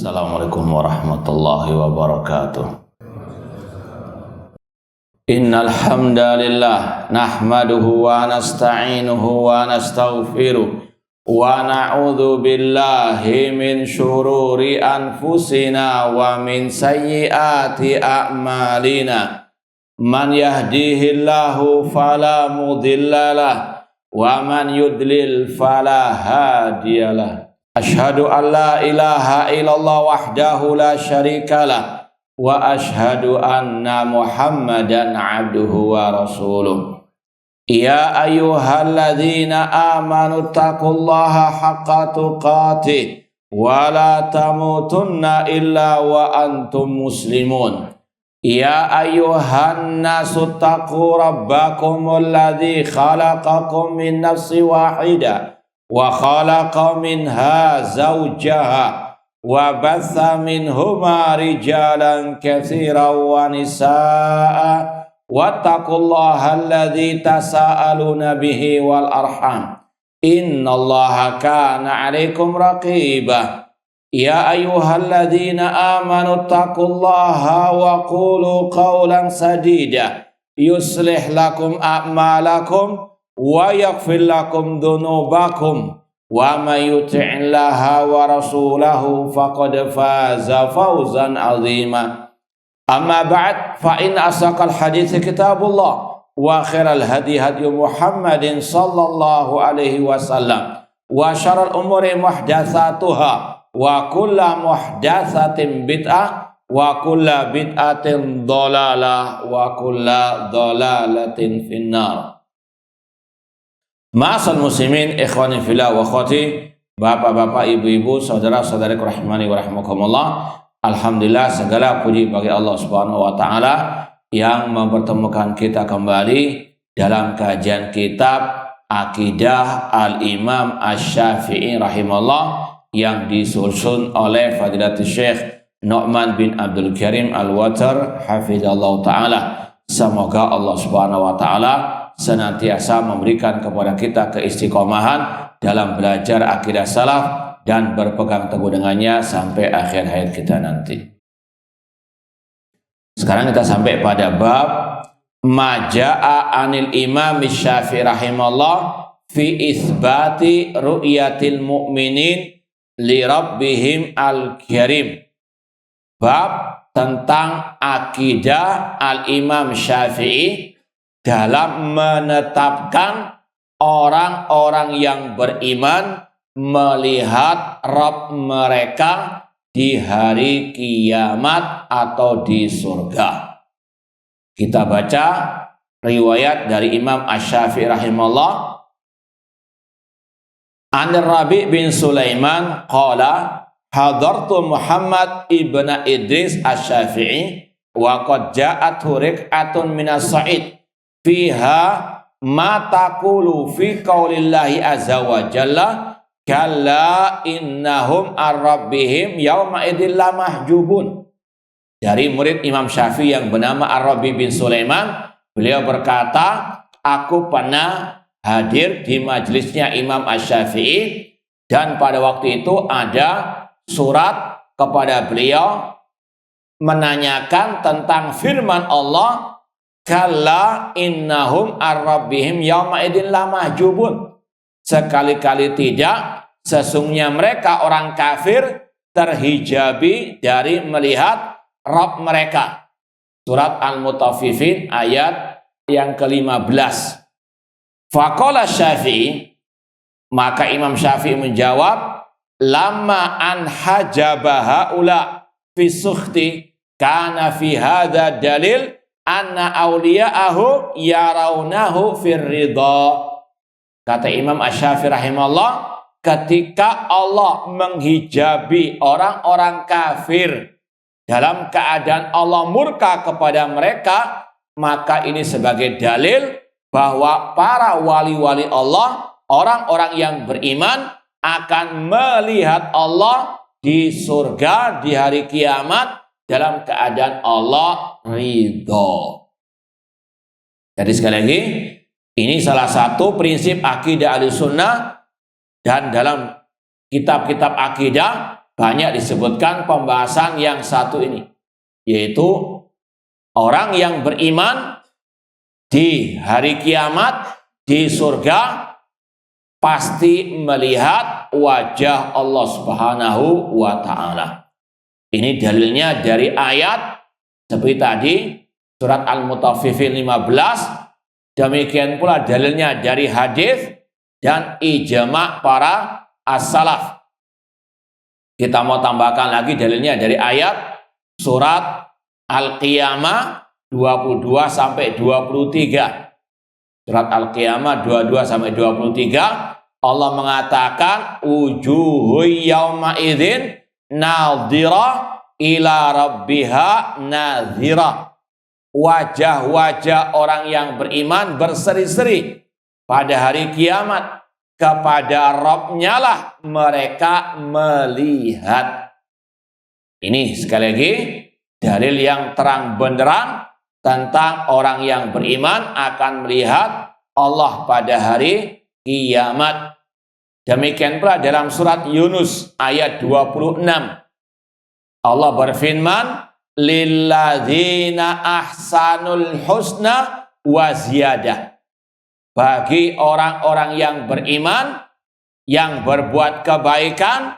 Assalamualaikum warahmatullahi wabarakatuh. Innal hamdalillah nahmaduhu wa nasta'inuhu wa nastaghfiruh wa na'udzu billahi min syururi anfusina wa min sayyiati a'malina. Man yahdihillahu fala mudhillalah wa man yudlil fala hadiyalah. Ashhadu an la ilaha illallah wahdahu la syarikalah wa ashhadu anna Muhammadan abduhu wa rasuluh. Ya ayyuhalladzina amanu taqullaha haqqa tuqatih wa la tamutunna illa wa antum muslimun. Ya ayyuhan nasu taqu rabbakumul ladzi khalaqakum min nafsin wahidah wa khalaqa minha zawjaha wa batha minhuma rijalan katsiran wa nisaa wattaqullaha alladzi tasaaluna bihi wal arham innallaha kana 'alaikum raqiba. Ya ayyuhalladzina amanu taqullaha wa qulu qawlan sadida yuslih lakum a'malakum wa yaghfir lakum dhunubakum wa may yuti'illaha wa rasulahu faqad faza fawzan 'azima. Amma ba'd, fa in asaqal hadits kitabullah wa khairal hadi hadi Muhammadin sallallahu alaihi wasallam wa syarrul umuri muhdatsatuha wa kullu muhdatsatin bid'ah wa kullu bid'atin dhalalah wa kullu dhalalatin finnar. Ma'asal muslimin, ikhwani fillah wa akhwati, bapak-bapak, ibu-ibu, saudara-saudariku rahimani wa rahimakumullah. Alhamdulillah, segala puji bagi Allah Subhanahu wa taala yang mempertemukan kita kembali dalam kajian kitab Aqidah Al-Imam Asy-Syafi'i rahimahullah yang disusun oleh Fadilatul Syekh Nu'man bin Abdul Karim Al-Watar hafizallah taala. Semoga Allah Subhanahu wa taala senantiasa memberikan kepada kita keistiqomahan dalam belajar akidah salaf dan berpegang teguh dengannya sampai akhir hayat kita nanti. Sekarang kita sampai pada bab Maja'a anil Imam Syafi'i rahimahullah fi isbati ru'yatil mu'minin li rabbihim al-karim. Bab tentang akidah al-Imam Syafi'i dalam menetapkan orang-orang yang beriman melihat Rabb mereka di hari kiamat atau di surga. Kita baca riwayat dari Imam Asy-Syafi'i rahimahullah. An Rabi' bin Sulaiman qala hadartu Muhammad ibn Idris Asy-Syafi'i wa qad ja'athu rik'atun minas sa'id fiha ma taqulu fi qaulillahi azza wa jalla kalla innahum ar-rabbihim yawma idzil la mahjubun. Dari murid Imam Syafi'i yang bernama Ar-Rabi bin Sulaiman, beliau berkata, aku pernah hadir di majelisnya Imam Asy-Syafi'i dan pada waktu itu ada surat kepada beliau menanyakan tentang firman Allah, kalla innahum ar-rabbihim yawma idzin la mahjubun. Sekali-kali tidak, sesungguhnya mereka orang kafir terhijabi dari melihat Rabb mereka. Surat Al-Mutaffifin ayat yang ke-15. Faqala Syafi'i, maka Imam Syafi'i menjawab, lama an hajaba haula fi sukhti kana fi hadza dalil anna awliya'ahu yarawnahu fir ridha. Kata Imam Asy-Syafi'i rahimahullah, ketika Allah menghijabi orang-orang kafir dalam keadaan Allah murka kepada mereka, maka ini sebagai dalil bahwa para wali-wali Allah, orang-orang yang beriman akan melihat Allah di surga di hari kiamat dalam keadaan Allah ridho. Jadi sekali lagi, ini salah satu prinsip akidah Ahlussunnah, dan dalam kitab-kitab akidah banyak disebutkan pembahasan yang satu ini, yaitu orang yang beriman di hari kiamat di surga pasti melihat wajah Allah Subhanahu wa Ta'ala. Ini dalilnya dari ayat seperti tadi surat Al-Mutaffifin 15, demikian pula dalilnya dari hadis dan ijma' para as-salaf. Kita mau tambahkan lagi dalilnya dari ayat surat Al-Qiyamah 22 sampai 23. Surat Al-Qiyamah 22 sampai 23, Allah mengatakan wujuhu yauma idzin nadhirah ila rabbiha nadhirah. Wajah-wajah orang yang beriman berseri-seri pada hari kiamat, kepada Rabb-Nya lah mereka melihat. Ini sekali lagi dalil yang terang benderang tentang orang yang beriman akan melihat Allah pada hari kiamat. Demikian pula dalam surat Yunus ayat 26. Allah berfirman, lilladzina ahsanul husna wa ziyadah. Bagi orang-orang yang beriman, yang berbuat kebaikan,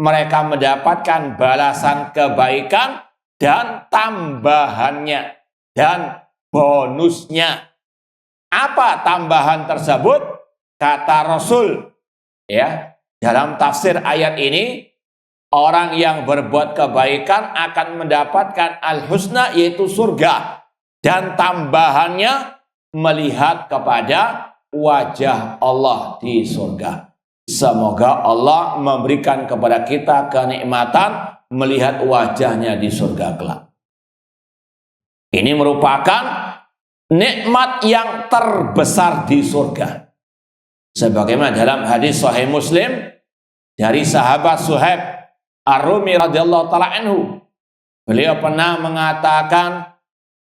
mereka mendapatkan balasan kebaikan dan tambahannya dan bonusnya. Apa tambahan tersebut? Kata Rasul, ya, dalam tafsir ayat ini, orang yang berbuat kebaikan akan mendapatkan al-husna, yaitu surga, dan tambahannya melihat kepada wajah Allah di surga. Semoga Allah memberikan kepada kita kenikmatan melihat wajahnya di surga kelak. Ini merupakan nikmat yang terbesar di surga. Sebagaimana dalam hadis Sahih Muslim dari sahabat Suhaib Ar-Rumi radhiyallahu taala anhu, beliau pernah mengatakan,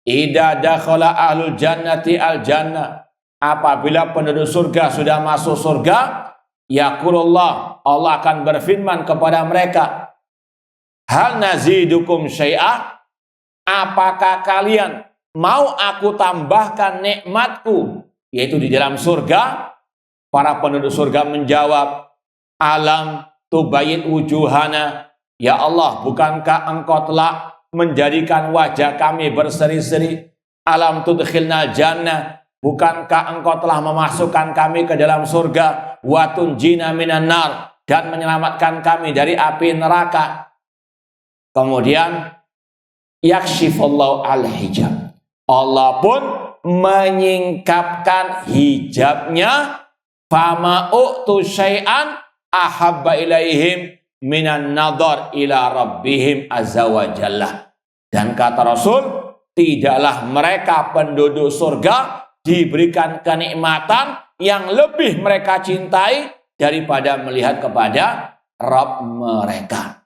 idza dakhala ahlul jannati al jannah, apabila penduduk surga sudah masuk surga, yaqulullah, Allah akan berfirman kepada mereka, hal nazidukum syai'ah, apakah kalian mau aku tambahkan nikmatku, yaitu di dalam surga? Para penduduk surga menjawab, alam tubayit wujuhana, ya Allah, bukankah engkau telah menjadikan wajah kami berseri-seri? Alam tudkhilnal jannah, bukankah engkau telah memasukkan kami ke dalam surga? Wa tunjina minan nar, dan menyelamatkan kami dari api neraka. Kemudian yakshifullahu al-hijab, Allah pun menyingkapkan hijabnya. Fama u'tu syai'an ahabba ilaihim minan nadhar ila rabbihim azza wa jalla. Dan kata Rasul, tidaklah mereka penduduk surga diberikan kenikmatan yang lebih mereka cintai daripada melihat kepada Rabb mereka.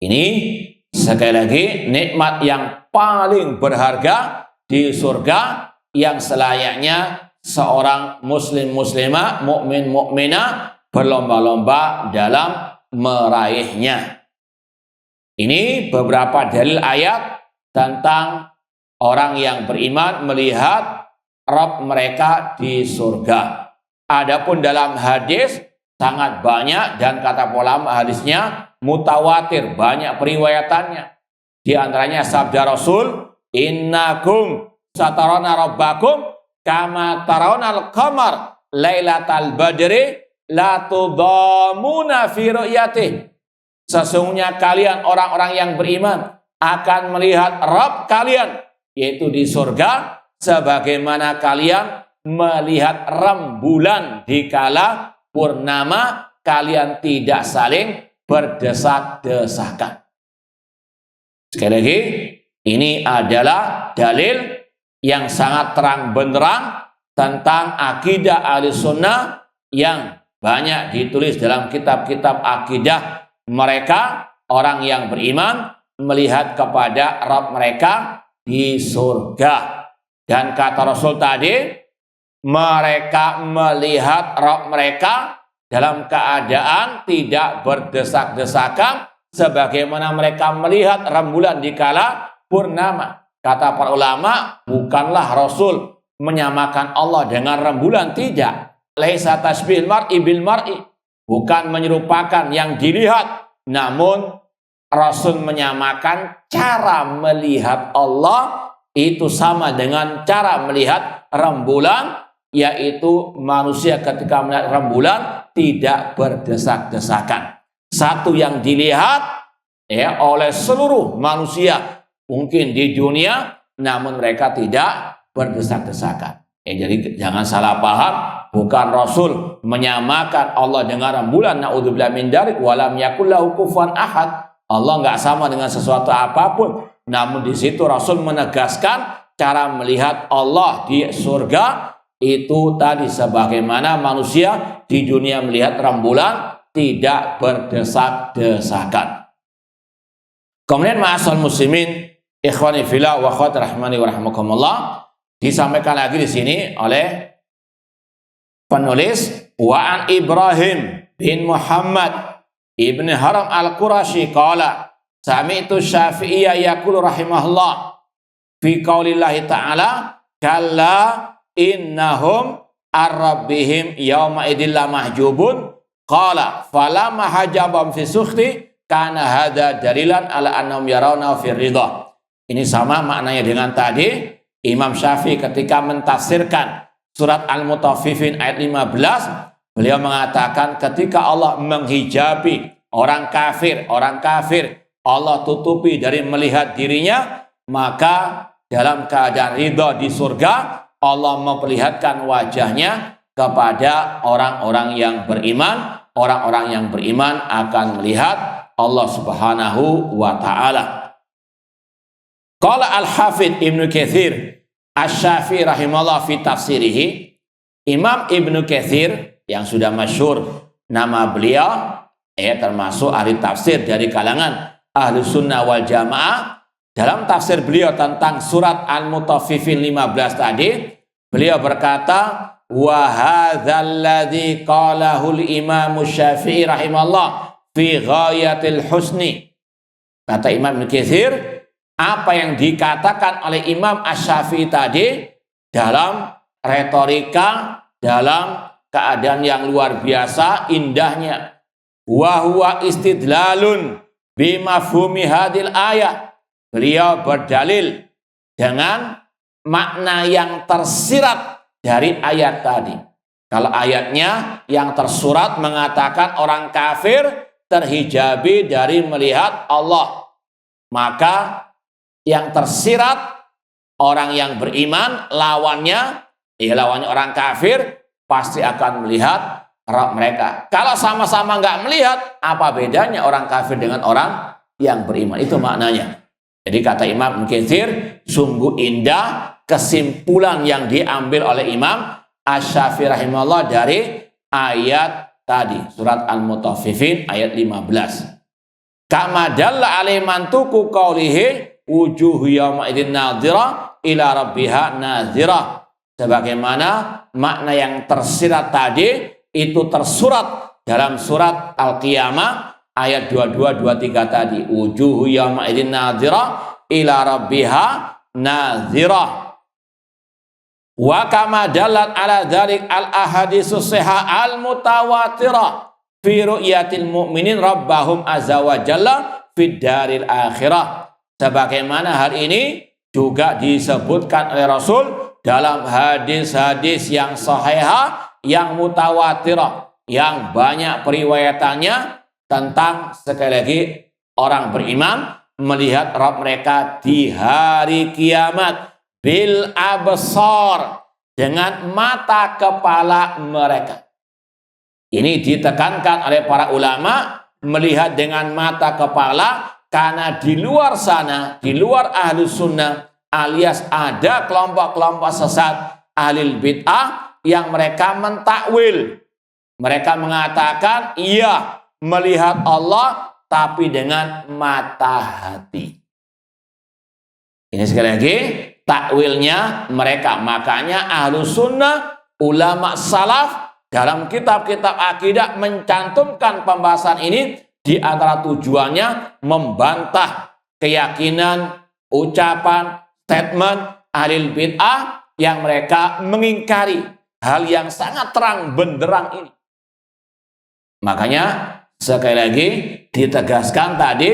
Ini sekali lagi nikmat yang paling berharga di surga, yang selayaknya seorang muslim muslimah, mukmin mukminah berlomba-lomba dalam meraihnya. Ini beberapa dalil ayat tentang orang yang beriman melihat Rabb mereka di surga. Adapun dalam hadis sangat banyak, dan kata ulama hadisnya mutawatir, banyak periwayatannya. Di antaranya sabda Rasul, innakum satarona rabbakum kama tarawna al-qamar lailatal badri la tudamuna fi ru'yatih. Sesungguhnya kalian orang-orang yang beriman akan melihat Rabb kalian, yaitu di surga, sebagaimana kalian melihat rembulan di kala purnama, kalian tidak saling berdesak-desakan. Sekali lagi, ini adalah dalil yang sangat terang benderang tentang akidah Ahlussunnah yang banyak ditulis dalam kitab-kitab akidah mereka. Orang yang beriman melihat kepada Rabb mereka di surga. Dan kata Rasul tadi, mereka melihat Rabb mereka dalam keadaan tidak berdesak-desakan sebagaimana mereka melihat rembulan di kala purnama. Kata para ulama, bukanlah Rasul menyamakan Allah dengan rembulan, tidak. Laisa tasbihil mar'i bil mar'i, bukan menyerupakan yang dilihat, namun Rasul menyamakan cara melihat Allah itu sama dengan cara melihat rembulan, yaitu manusia ketika melihat rembulan tidak berdesak-desakan. Satu yang dilihat oleh seluruh manusia mungkin di dunia, namun mereka tidak berdesak-desakan. Jadi jangan salah paham, bukan Rasul menyamakan Allah dengan rembulan, naudzubillah min dzalik, walam yakul lahu kufuwan ahad. Allah nggak sama dengan sesuatu apapun. Namun di situ Rasul menegaskan cara melihat Allah di surga itu tadi sebagaimana manusia di dunia melihat rembulan tidak berdesak-desakan. Kemudian ma'asal muslimin, ikhwani fillah wa akhwati rahmani wa rahmakumullah, disampaikan lagi di sini oleh penulis, wa an Ibrahim bin Muhammad ibn Haram al-Qurashi qala sami'tu Syafi'iyya yaqulu rahimahullah fi qaulillahi ta'ala kalla innahum ar-rabbihim yawma idilla mahjubun qala falamma hajabam fi sukhti kana hadza dalilan ala annahum yarawna fi ridha. Ini sama maknanya dengan tadi. Imam Syafi'i ketika mentafsirkan surat Al-Mutaffifin ayat 15, beliau mengatakan ketika Allah menghijabi orang kafir, Allah tutupi dari melihat dirinya, maka dalam keadaan ridha di surga, Allah memperlihatkan wajahnya kepada orang-orang yang beriman. Orang-orang yang beriman akan melihat Allah Subhanahu wa ta'ala. Qala Al-Hafidh Ibnu Katsir Asy-Syafi'i rahimahullah fi tafsirihi. Imam Ibnu Katsir yang sudah masyhur nama beliau, termasuk ahli tafsir dari kalangan ahli sunnah wal jamaah, dalam tafsir beliau tentang surat Al-Mutaffifin 15 tadi, beliau berkata, wa hadzal ladzi qalahu al-Imam Syafi'i rahimahullah fi ghayatil husni. Kata Imam Ibnu Katsir, apa yang dikatakan oleh Imam Asy-Syafi'i tadi dalam retorika, dalam keadaan yang luar biasa indahnya. Wa huwa istidlalun bimafhumi hadil ayat. Beliau berdalil dengan makna yang tersirat dari ayat tadi. Kalau ayatnya yang tersurat mengatakan orang kafir terhijabi dari melihat Allah, maka yang tersirat orang yang beriman, lawannya orang kafir pasti akan melihat mereka. Kalau sama-sama nggak melihat, apa bedanya orang kafir dengan orang yang beriman? Itu maknanya. Jadi kata Imam Ibnu Katsir, sungguh indah kesimpulan yang diambil oleh Imam Asy-Syafi'i rahimahullah dari ayat tadi, surat Al-Mutaffifin ayat 15. Kama dalla alaihi mantuku qaulihi wujuh yawma idzin nadhira ila rabbiha nadhira. Sebagaimana makna yang tersirat tadi itu tersurat dalam surat Al-Qiyamah ayat 22 23 tadi, wujuh yawma idzin nadhira ila rabbiha nadhira. Wa kama dalat ala dzalik al ahaditsus sahih al mutawatirah fi ru'yatil mu'minin rabbahum azza wa jalla fid daril akhirah. Sebagaimana hal ini juga disebutkan oleh Rasul dalam hadis-hadis yang sahihah, yang mutawatirah, yang banyak periwayatannya tentang sekali lagi orang beriman melihat Rabb mereka di hari kiamat bil absar, dengan mata kepala mereka. Ini ditekankan oleh para ulama, melihat dengan mata kepala, karena di luar sana, di luar ahli sunnah, alias ada kelompok-kelompok sesat ahli bid'ah yang mereka mentakwil. Mereka mengatakan iya melihat Allah tapi dengan mata hati. Ini sekali lagi takwilnya mereka. Makanya ahlu sunnah, ulama salaf dalam kitab-kitab akidah mencantumkan pembahasan ini, di antara tujuannya membantah keyakinan, ucapan, statement ahli bid'ah yang mereka mengingkari hal yang sangat terang benderang ini. Makanya sekali lagi ditegaskan tadi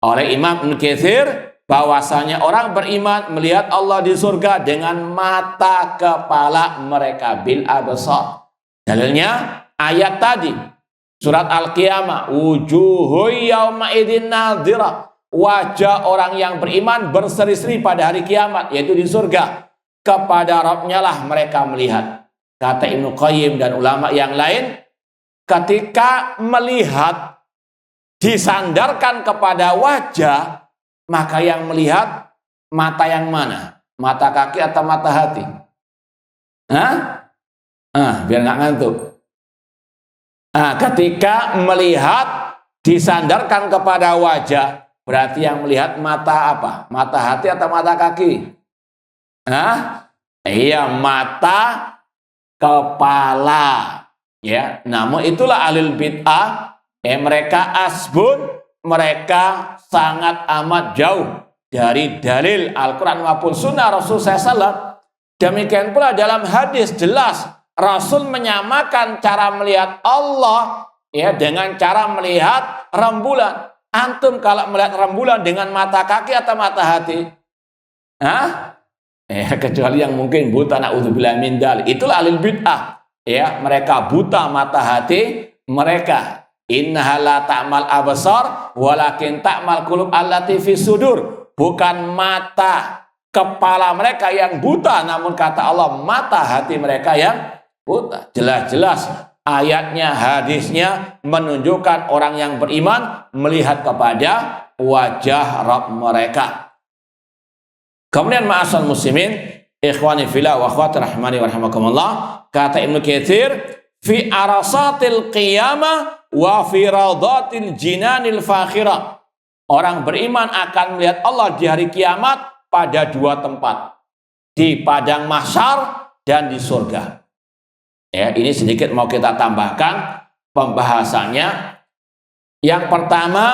oleh Imam Ibnu Katsir bahwasanya orang beriman melihat Allah di surga dengan mata kepala mereka, bil absar. Dalilnya ayat tadi surat Al-Qiyamah, wujuhu yauma idzin nadhirah, wajah orang yang beriman berseri-seri pada hari kiamat, yaitu di surga. Kepada Rabb-nya lah mereka melihat. Kata Ibnu Qayyim dan ulama yang lain, ketika melihat disandarkan kepada wajah, maka yang melihat mata yang mana? Mata kaki atau mata hati? Biar nggak ngantuk. Ketika melihat disandarkan kepada wajah, berarti yang melihat mata apa? Mata hati atau mata kaki? Iya, mata kepala. Ya, namun itulah ahlul bid'ah. Mereka asbun, mereka sangat amat jauh dari dalil Al-Quran maupun Sunnah Rasul SAW. Demikian pula dalam hadis jelas Rasul menyamakan cara melihat Allah ya dengan cara melihat rembulan. Antum kalau melihat rembulan dengan mata kaki atau mata hati? Kecuali yang mungkin buta, na'udzubillah min dzalik. Itulah ahlul bid'ah. Ya, mereka buta mata hati mereka. Innaha la ta'mal absar walakin ta'mal qulub allati fis sudur. Bukan mata kepala mereka yang buta, namun kata Allah mata hati mereka yang buta. Jelas-jelas ayatnya, hadisnya menunjukkan orang yang beriman melihat kepada wajah Rabb mereka. Kemudian ma'asal muslimin, ikhwani fillah wa akhwati rahmani wa rahimakumullah, kata Ibnu Katsir, fi arasatil qiyamah wa fi radatil jinanil fakhirah. Orang beriman akan melihat Allah di hari kiamat pada dua tempat, di padang mahsyar dan di surga. Ya, ini sedikit mau kita tambahkan pembahasannya. Yang pertama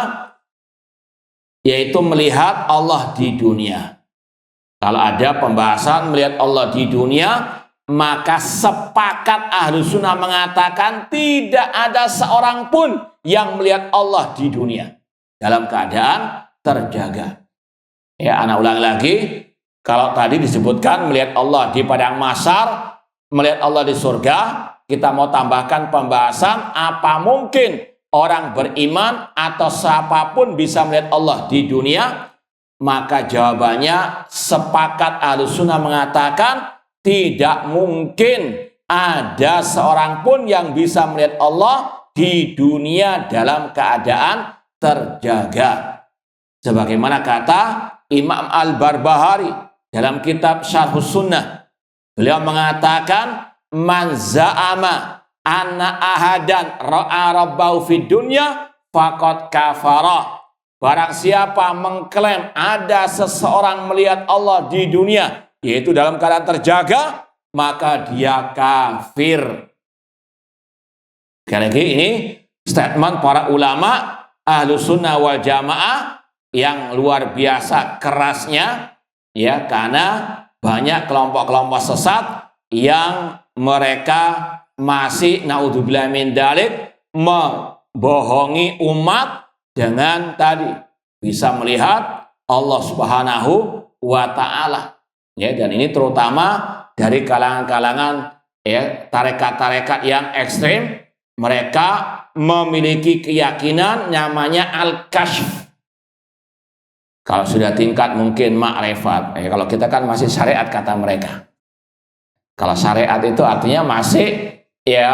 yaitu melihat Allah di dunia. Kalau ada pembahasan melihat Allah di dunia, maka sepakat ahlu sunnah mengatakan tidak ada seorang pun yang melihat Allah di dunia dalam keadaan terjaga. Ya, anak ulang lagi, kalau tadi disebutkan melihat Allah di padang mahsyar, melihat Allah di surga, kita mau tambahkan pembahasan apa mungkin orang beriman atau siapapun bisa melihat Allah di dunia. Maka jawabannya sepakat Ahlussunnah mengatakan tidak mungkin ada seorang pun yang bisa melihat Allah di dunia dalam keadaan terjaga. Sebagaimana kata Imam Al-Barbahari dalam kitab Syarhus Sunnah, beliau mengatakan man za'ama anna ahadan ra'a rabbahu fid dunya faqad kafara. Barang siapa mengklaim ada seseorang melihat Allah di dunia, yaitu dalam keadaan terjaga, maka dia kafir. Sekali lagi, ini statement para ulama Ahlussunnah wal Jamaah yang luar biasa kerasnya, ya, karena banyak kelompok-kelompok sesat yang mereka masih naudzubillah min dzalik membohongi umat dengan tadi bisa melihat Allah Subhanahu wa Ta'ala. Ya, dan ini terutama dari kalangan-kalangan ya tarekat-tarekat yang ekstrem, mereka memiliki keyakinan namanya al-kasyf. Kalau sudah tingkat mungkin ma'rifat, kalau kita kan masih syariat kata mereka. Kalau syariat itu artinya masih ya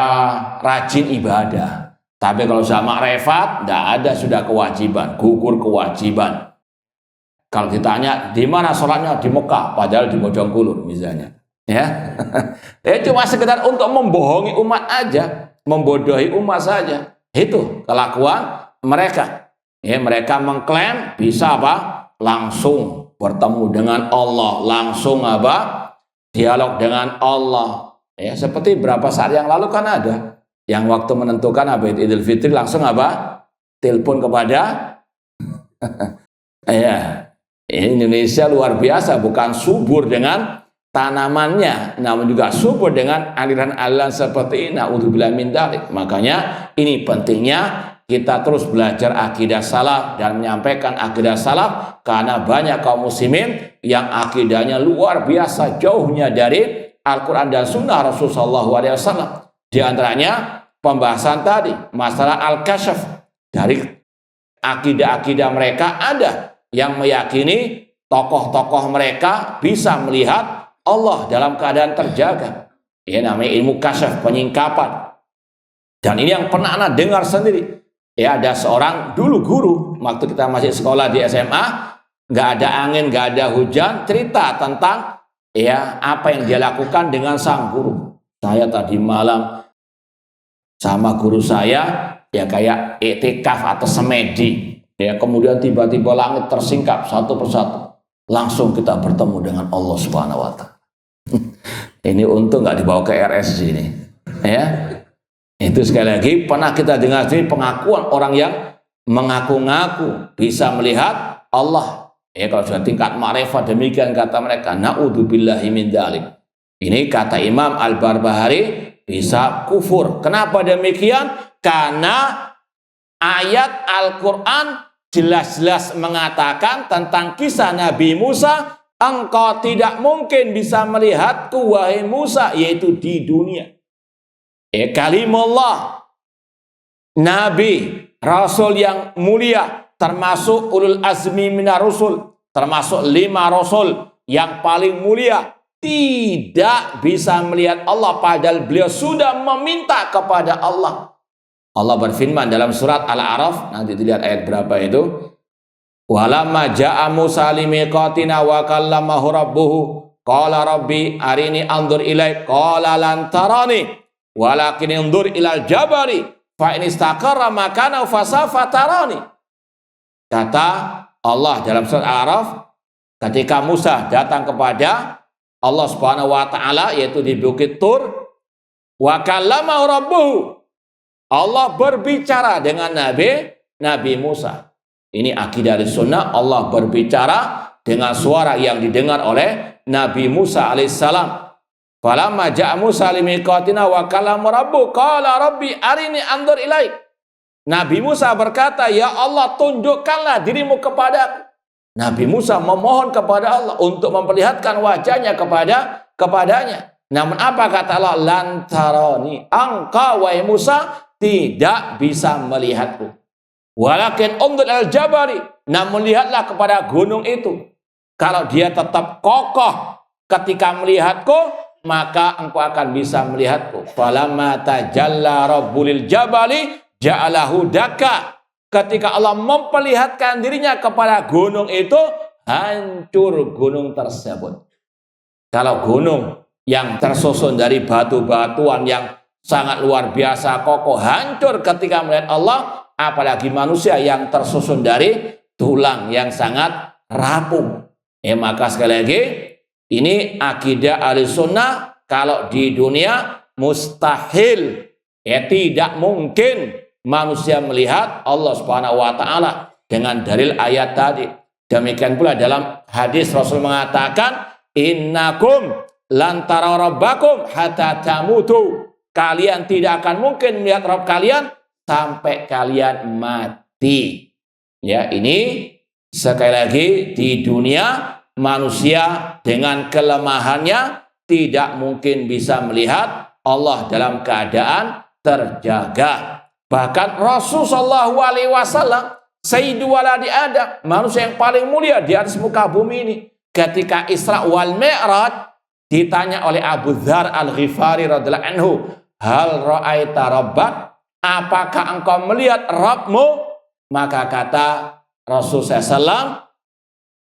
rajin ibadah. Tapi kalau sudah ma'rifat, tidak ada sudah kewajiban, gugur kewajiban. Kalau kita tanya di mana sholatnya, di Mekah, padahal di Bojongkulur misalnya, ya, cuma sekedar untuk membohongi umat aja, membodohi umat saja. Itu kelakuan mereka. Ya, mereka mengklaim bisa apa? Langsung bertemu dengan Allah, langsung apa? Dialog dengan Allah, Ya, seperti berapa saat yang lalu kan ada yang waktu menentukan Idul Fitri langsung apa? Telepon kepada ya. Indonesia luar biasa, bukan subur dengan tanamannya, namun juga subur dengan aliran-aliran seperti ini. Na'udzubillah min dzalik. Makanya ini pentingnya kita terus belajar akidah salaf dan menyampaikan akidah salaf, karena banyak kaum muslimin yang akidahnya luar biasa jauhnya dari Al-Quran dan Sunnah Rasulullah SAW. Di antaranya pembahasan tadi masalah al-kasyaf. Dari akidah-akidah mereka ada yang meyakini tokoh-tokoh mereka bisa melihat Allah dalam keadaan terjaga. Ya, namanya ilmu kasyaf, penyingkapan. Dan ini yang pernah Anda dengar sendiri. Ya, ada seorang dulu guru waktu kita masih sekolah di SMA, nggak ada angin, nggak ada hujan, cerita tentang ya apa yang dia lakukan dengan sang guru. Saya tadi malam sama guru saya ya kayak iktikaf atau semedi. Ya, kemudian tiba-tiba langit tersingkap satu persatu. Langsung kita bertemu dengan Allah Subhanahu wa Ta'ala. Ini untung nggak dibawa ke RS sini. Ya. Itu sekali lagi pernah kita dengar sini pengakuan orang yang mengaku-ngaku bisa melihat Allah. Ya, kalau sudah tingkat ma'rifat demikian kata mereka, na'udzubillahi min dzalik. Ini kata Imam Al-Barbahari bisa kufur. Kenapa demikian? Karena ayat Al-Quran jelas-jelas mengatakan tentang kisah Nabi Musa, engkau tidak mungkin bisa melihatku wahai Musa, yaitu di dunia. Kalimullah, Nabi, Rasul yang mulia, termasuk ulul azmi minar rusul, termasuk 5 Rasul yang paling mulia, tidak bisa melihat Allah padahal beliau sudah meminta kepada Allah. Allah berfirman dalam surat Al-A'raf, nanti dilihat ayat berapa itu. Walamma ja'a Musa limiqatina wa kallamahu rabbuhu qala rabbi arini anzur ilaik qala lan tarani walakin anzur ilal jabari fa in istaqarra makana fa sawfa tarani. Kata Allah dalam surat Al-A'raf ketika Musa datang kepada Allah Subhanahu wa taala yaitu di Bukit Tur, wa kallamahu rabbuhu, Allah berbicara dengan Nabi Musa. Ini akidah Ahlussunnah, Allah berbicara dengan suara yang didengar oleh Nabi Musa alaihissalam. Falamma ja'a Musa limiqatina wa kallamahu rabbuhu qala rabbi arini anzur ilaik. Nabi Musa berkata, ya Allah, tunjukkanlah dirimu kepadaku. Nabi Musa memohon kepada Allah untuk memperlihatkan wajahnya kepadanya. Namun apa kata Allah? Lantarani, engkau wahai Musa tidak bisa melihatku. Walakin undur al-jabari, namun lihatlah kepada gunung itu. Kalau dia tetap kokoh ketika melihatku, maka engkau akan bisa melihatku. Falamma tajalla rabbul jabali ja'alahu dakka. Ketika Allah memperlihatkan dirinya kepada gunung itu, hancur gunung tersebut. Kalau gunung yang tersusun dari batu-batuan yang sangat luar biasa kokoh hancur ketika melihat Allah, apalagi manusia yang tersusun dari tulang yang sangat rapuh. Maka sekali lagi ini akidah Ahlussunnah, kalau di dunia mustahil, tidak mungkin manusia melihat Allah Subhanahu wa taala dengan dalil ayat tadi. Demikian pula dalam hadis Rasul mengatakan, innakum lan tara rabbakum hatta tamutu. Kalian tidak akan mungkin melihat Rabb kalian sampai kalian mati. Ya, ini sekali lagi di dunia manusia dengan kelemahannya tidak mungkin bisa melihat Allah dalam keadaan terjaga. Bahkan Rasulullah SAW, Sayyidu waladi Adam, manusia yang paling mulia di atas muka bumi ini, ketika Isra wal Mi'raj ditanya oleh Abu Dzar Al-Ghifari radhiyallahu anhu, hal ra'aita rabbak, apakah engkau melihat Rabbmu? Maka kata Rasul SAW,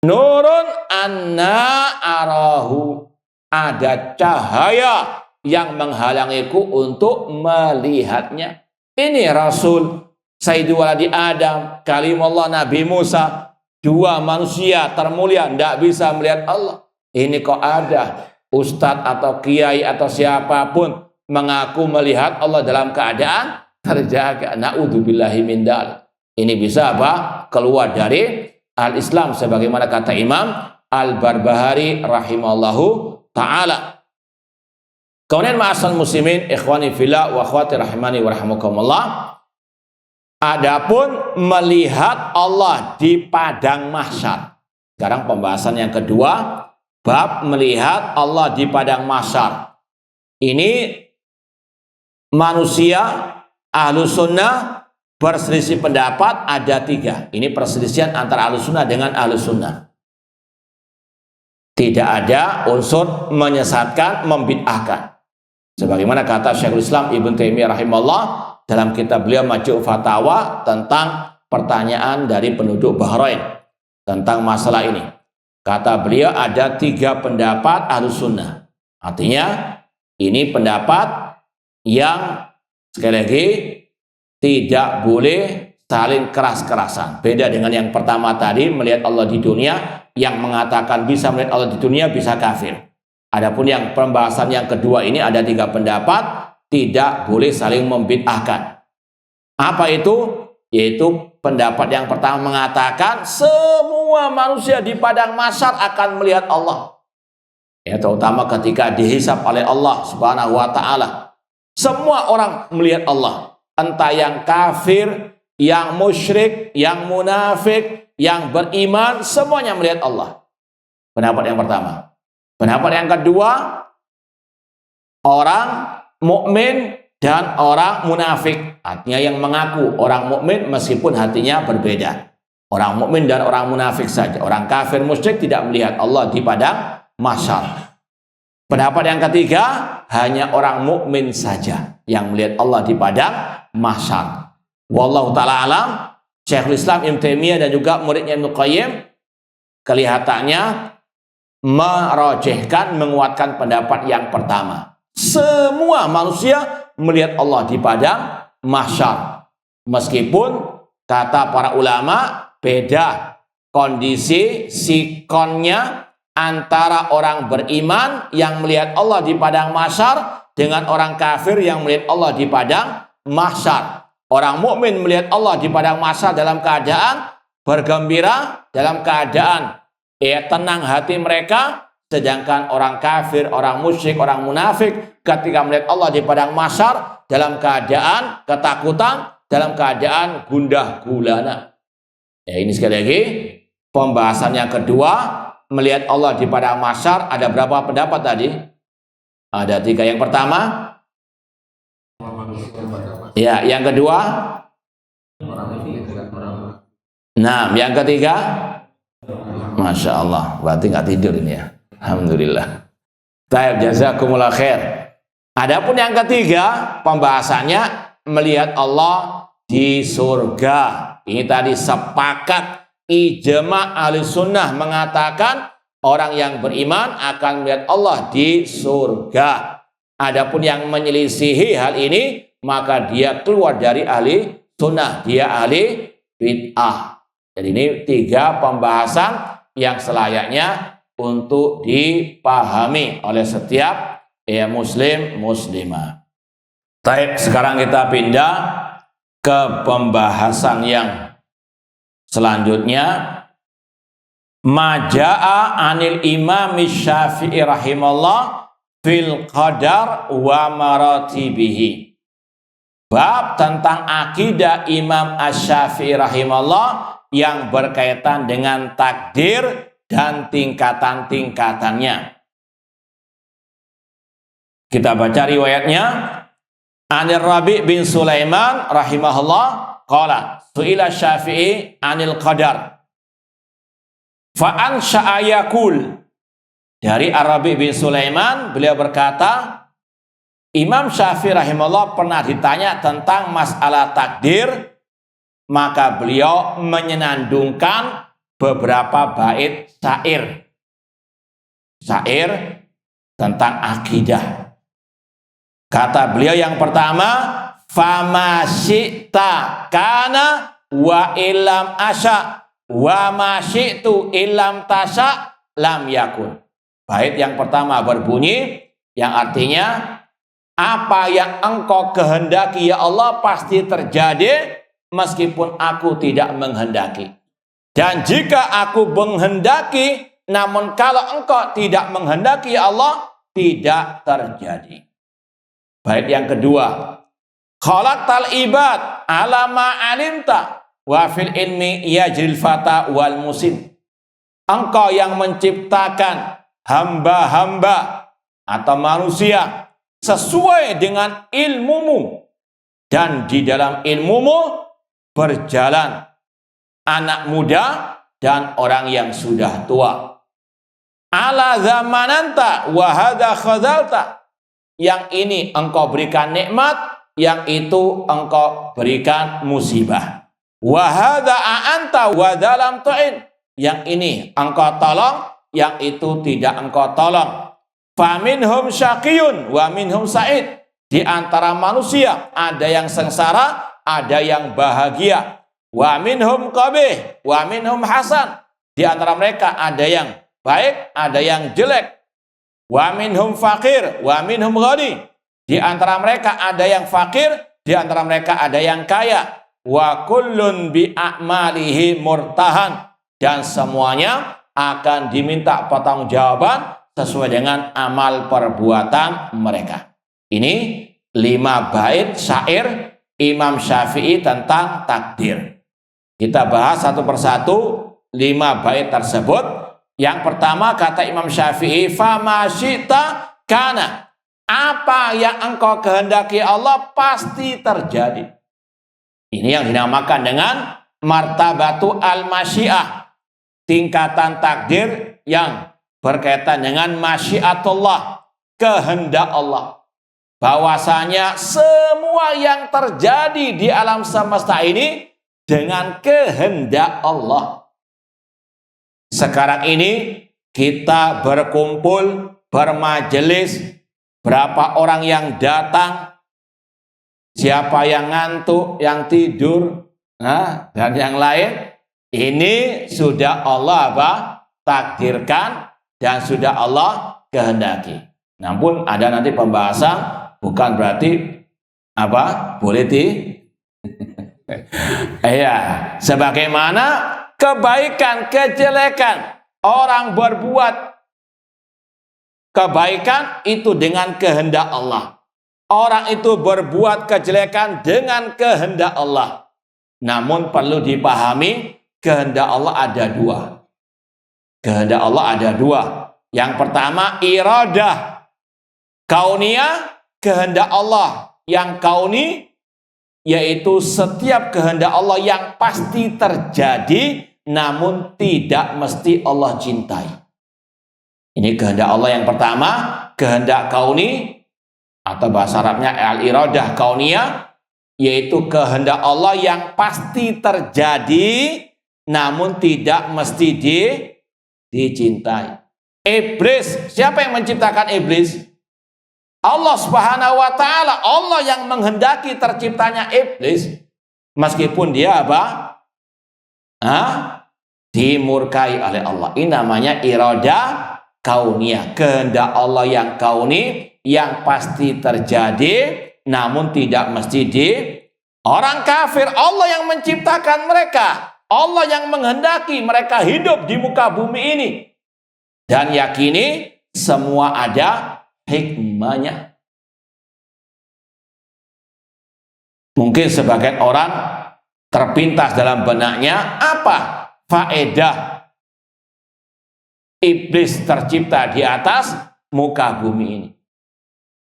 nurun anna arahu, ada cahaya yang menghalangiku untuk melihatnya. Ini Rasul, Sayyidu waladi Adam, kalimullah Nabi Musa, 2 manusia termulia tidak bisa melihat Allah. Ini kok ada ustadz atau kiai atau siapapun mengaku melihat Allah dalam keadaan terjaga. Na'udzubillahi min dzalik. Ini bisa apa? Keluar dari al-Islam sebagaimana kata Imam Al-Barbahari rahimallahu taala. Kemudian ma'asal muslimin ikhwani fillah wa akhwati rahimani wa rahimakumullah. Adapun melihat Allah di padang mahsyar. Sekarang pembahasan yang kedua, bab melihat Allah di padang mahsyar. Ini manusia Ahlus Sunnah berselisih pendapat ada 3. Ini perselisihan antara Ahlus Sunnah dengan Ahlus Sunnah. Tidak ada unsur menyesatkan, membid'ahkan. Sebagaimana kata Syekhul Islam Ibnu Taimiyah rahimahullah dalam kitab beliau Majmu' Fatawa tentang pertanyaan dari penduduk Bahrain tentang masalah ini. Kata beliau ada 3 pendapat Ahlus Sunnah. Artinya ini pendapat yang sekali lagi tidak boleh saling keras-kerasan. Beda dengan yang pertama tadi, melihat Allah di dunia, yang mengatakan bisa melihat Allah di dunia bisa kafir. Adapun yang pembahasan yang kedua ini ada 3 pendapat, tidak boleh saling membid'ahkan. Apa itu? Yaitu pendapat yang pertama mengatakan semua manusia di padang mahsyar akan melihat Allah. Ya, terutama ketika dihisab oleh Allah Subhanahu wa taala. Semua orang melihat Allah. Entah yang kafir, yang musyrik, yang munafik, yang beriman, semuanya melihat Allah. Pendapat yang pertama. Pendapat yang kedua, orang mukmin dan orang munafik. Artinya yang mengaku orang mukmin meskipun hatinya berbeda. Orang mukmin dan orang munafik saja. Orang kafir musyrik tidak melihat Allah di padang mahsyar. Pendapat yang ketiga, hanya orang mukmin saja yang melihat Allah di padang mahsyar. Wallahu ta'ala alam. Syekhul Islam Ibnu Taimiyah dan juga muridnya Ibnu Qayyim kelihatannya merojehkan, menguatkan pendapat yang pertama. Semua manusia melihat Allah di padang mahsyar. Meskipun kata para ulama beda kondisi sikonnya antara orang beriman yang melihat Allah di padang mahsyar dengan orang kafir yang melihat Allah di padang mahsyar. Orang mukmin melihat Allah di padang mahsyar dalam keadaan bergembira, dalam keadaan tenang hati mereka, sedangkan orang kafir, orang musyrik, orang munafik ketika melihat Allah di padang mahsyar dalam keadaan ketakutan, dalam keadaan gundah gulana. Ya, ini sekali lagi pembahasan yang kedua, melihat Allah di padang mahsyar. Ada berapa pendapat tadi? Ada 3. Yang pertama, ya, yang kedua, nah, yang ketiga, Masya Allah, berarti nggak tidur ini ya. Alhamdulillah. Taib, jazakumullah khair. Adapun yang ketiga, pembahasannya melihat Allah di surga. Ini tadi sepakat ijma ahli sunnah mengatakan orang yang beriman akan melihat Allah di surga. Adapun yang menyelisihi hal ini, maka dia keluar dari ahli sunnah, dia ahli bid'ah. Jadi ini 3 pembahasan yang selayaknya untuk dipahami oleh setiap muslim muslimah. Baik, sekarang kita pindah ke pembahasan yang selanjutnya. Maja'a anil Imam Syafi'i rahimallah fil qadar wa maratibihi. Bab tentang akidah Imam Asy-Syafi'i rahimallah yang berkaitan dengan takdir dan tingkatan-tingkatannya. Kita baca riwayatnya. Anir Rabi' bin Sulaiman rahimahullah qala su'ila Syafi'i anil qadar fa ansha'a yaqul. Dari Ar-Rabi' bin Sulaiman, beliau berkata, Imam Syafi'i rahimahullah pernah ditanya tentang masalah takdir, maka beliau menyenandungkan beberapa bait syair. Syair tentang akidah. Kata beliau yang pertama, fama syi'ta kana wa illam asya wa ma syi'tu illam tasya lam yakun. Bait yang pertama berbunyi, yang artinya, apa yang engkau kehendaki ya Allah pasti terjadi meskipun aku tidak menghendaki. Dan jika aku menghendaki, namun kalau engkau tidak menghendaki ya Allah, tidak terjadi. Bait yang kedua, khalaqtal ibad ala ma alimta wa fil ilmi yajril fata wal musim. Engkau yang menciptakan hamba-hamba atau manusia sesuai dengan ilmumu, dan di dalam ilmumu berjalan anak muda dan orang yang sudah tua. Ala zamananta wa hadza khadzalta, yang ini engkau berikan nikmat, yang itu engkau berikan musibah. Wa hadza a'anta wa dalam tu'in, yang ini engkau tolong, yang itu tidak engkau tolong. Faminhum syaqiyun wa minhum sa'id. Di antara manusia ada yang sengsara, ada yang bahagia. Wa minhum qabih wa minhum hasan. Di antara mereka ada yang baik, ada yang jelek. Wa minhum faqir wa minhum ghani. Di antara mereka ada yang fakir, di antara mereka ada yang kaya. Wa kullun bi a'malihi murtahan. Dan semuanya akan diminta pertanggungjawaban sesuai dengan amal perbuatan mereka. Ini 5 bait syair Imam Syafi'i tentang takdir. Kita bahas satu persatu 5 bait tersebut. Yang pertama kata Imam Syafi'i, fama syi'ta kana. Apa yang engkau kehendaki Allah pasti terjadi. Ini yang dinamakan dengan martabatu al-masyiah. Tingkatan takdir yang berkaitan dengan masyiatullah, kehendak Allah. Bahwasanya semua yang terjadi di alam semesta ini dengan kehendak Allah. Sekarang ini kita berkumpul, bermajelis, berapa orang yang datang, siapa yang ngantuk, yang tidur, dan yang lain. Ini sudah Allah takdirkan dan sudah Allah kehendaki. Namun ada nanti pembahasan, bukan berarti boleh ya, sebagaimana kebaikan, kejelekan, orang berbuat kebaikan itu dengan kehendak Allah. Orang itu berbuat kejelekan dengan kehendak Allah. Namun perlu dipahami, kehendak Allah ada 2. Kehendak Allah ada 2. Yang pertama iradah kauniyah, kehendak Allah yang kauni, yaitu setiap kehendak Allah yang pasti terjadi, namun tidak mesti Allah cintai. Ini kehendak Allah yang pertama, kehendak kauni, atau bahasa Arabnya al-iradah kauniyah, yaitu kehendak Allah yang pasti terjadi, namun tidak mesti dicintai. Iblis, siapa yang menciptakan iblis? Allah Subhanahu wa ta'ala. Allah yang menghendaki terciptanya iblis. Meskipun dia dimurkai oleh Allah. Ini namanya iradah kauniyah. Kehendak Allah yang kauni, yang pasti terjadi, namun tidak mesti orang kafir. Allah yang menciptakan mereka. Allah yang menghendaki mereka hidup di muka bumi ini. Dan yakini semua ada hikmahnya. Mungkin sebagian orang terpintas dalam benaknya, apa faedah iblis tercipta di atas muka bumi ini?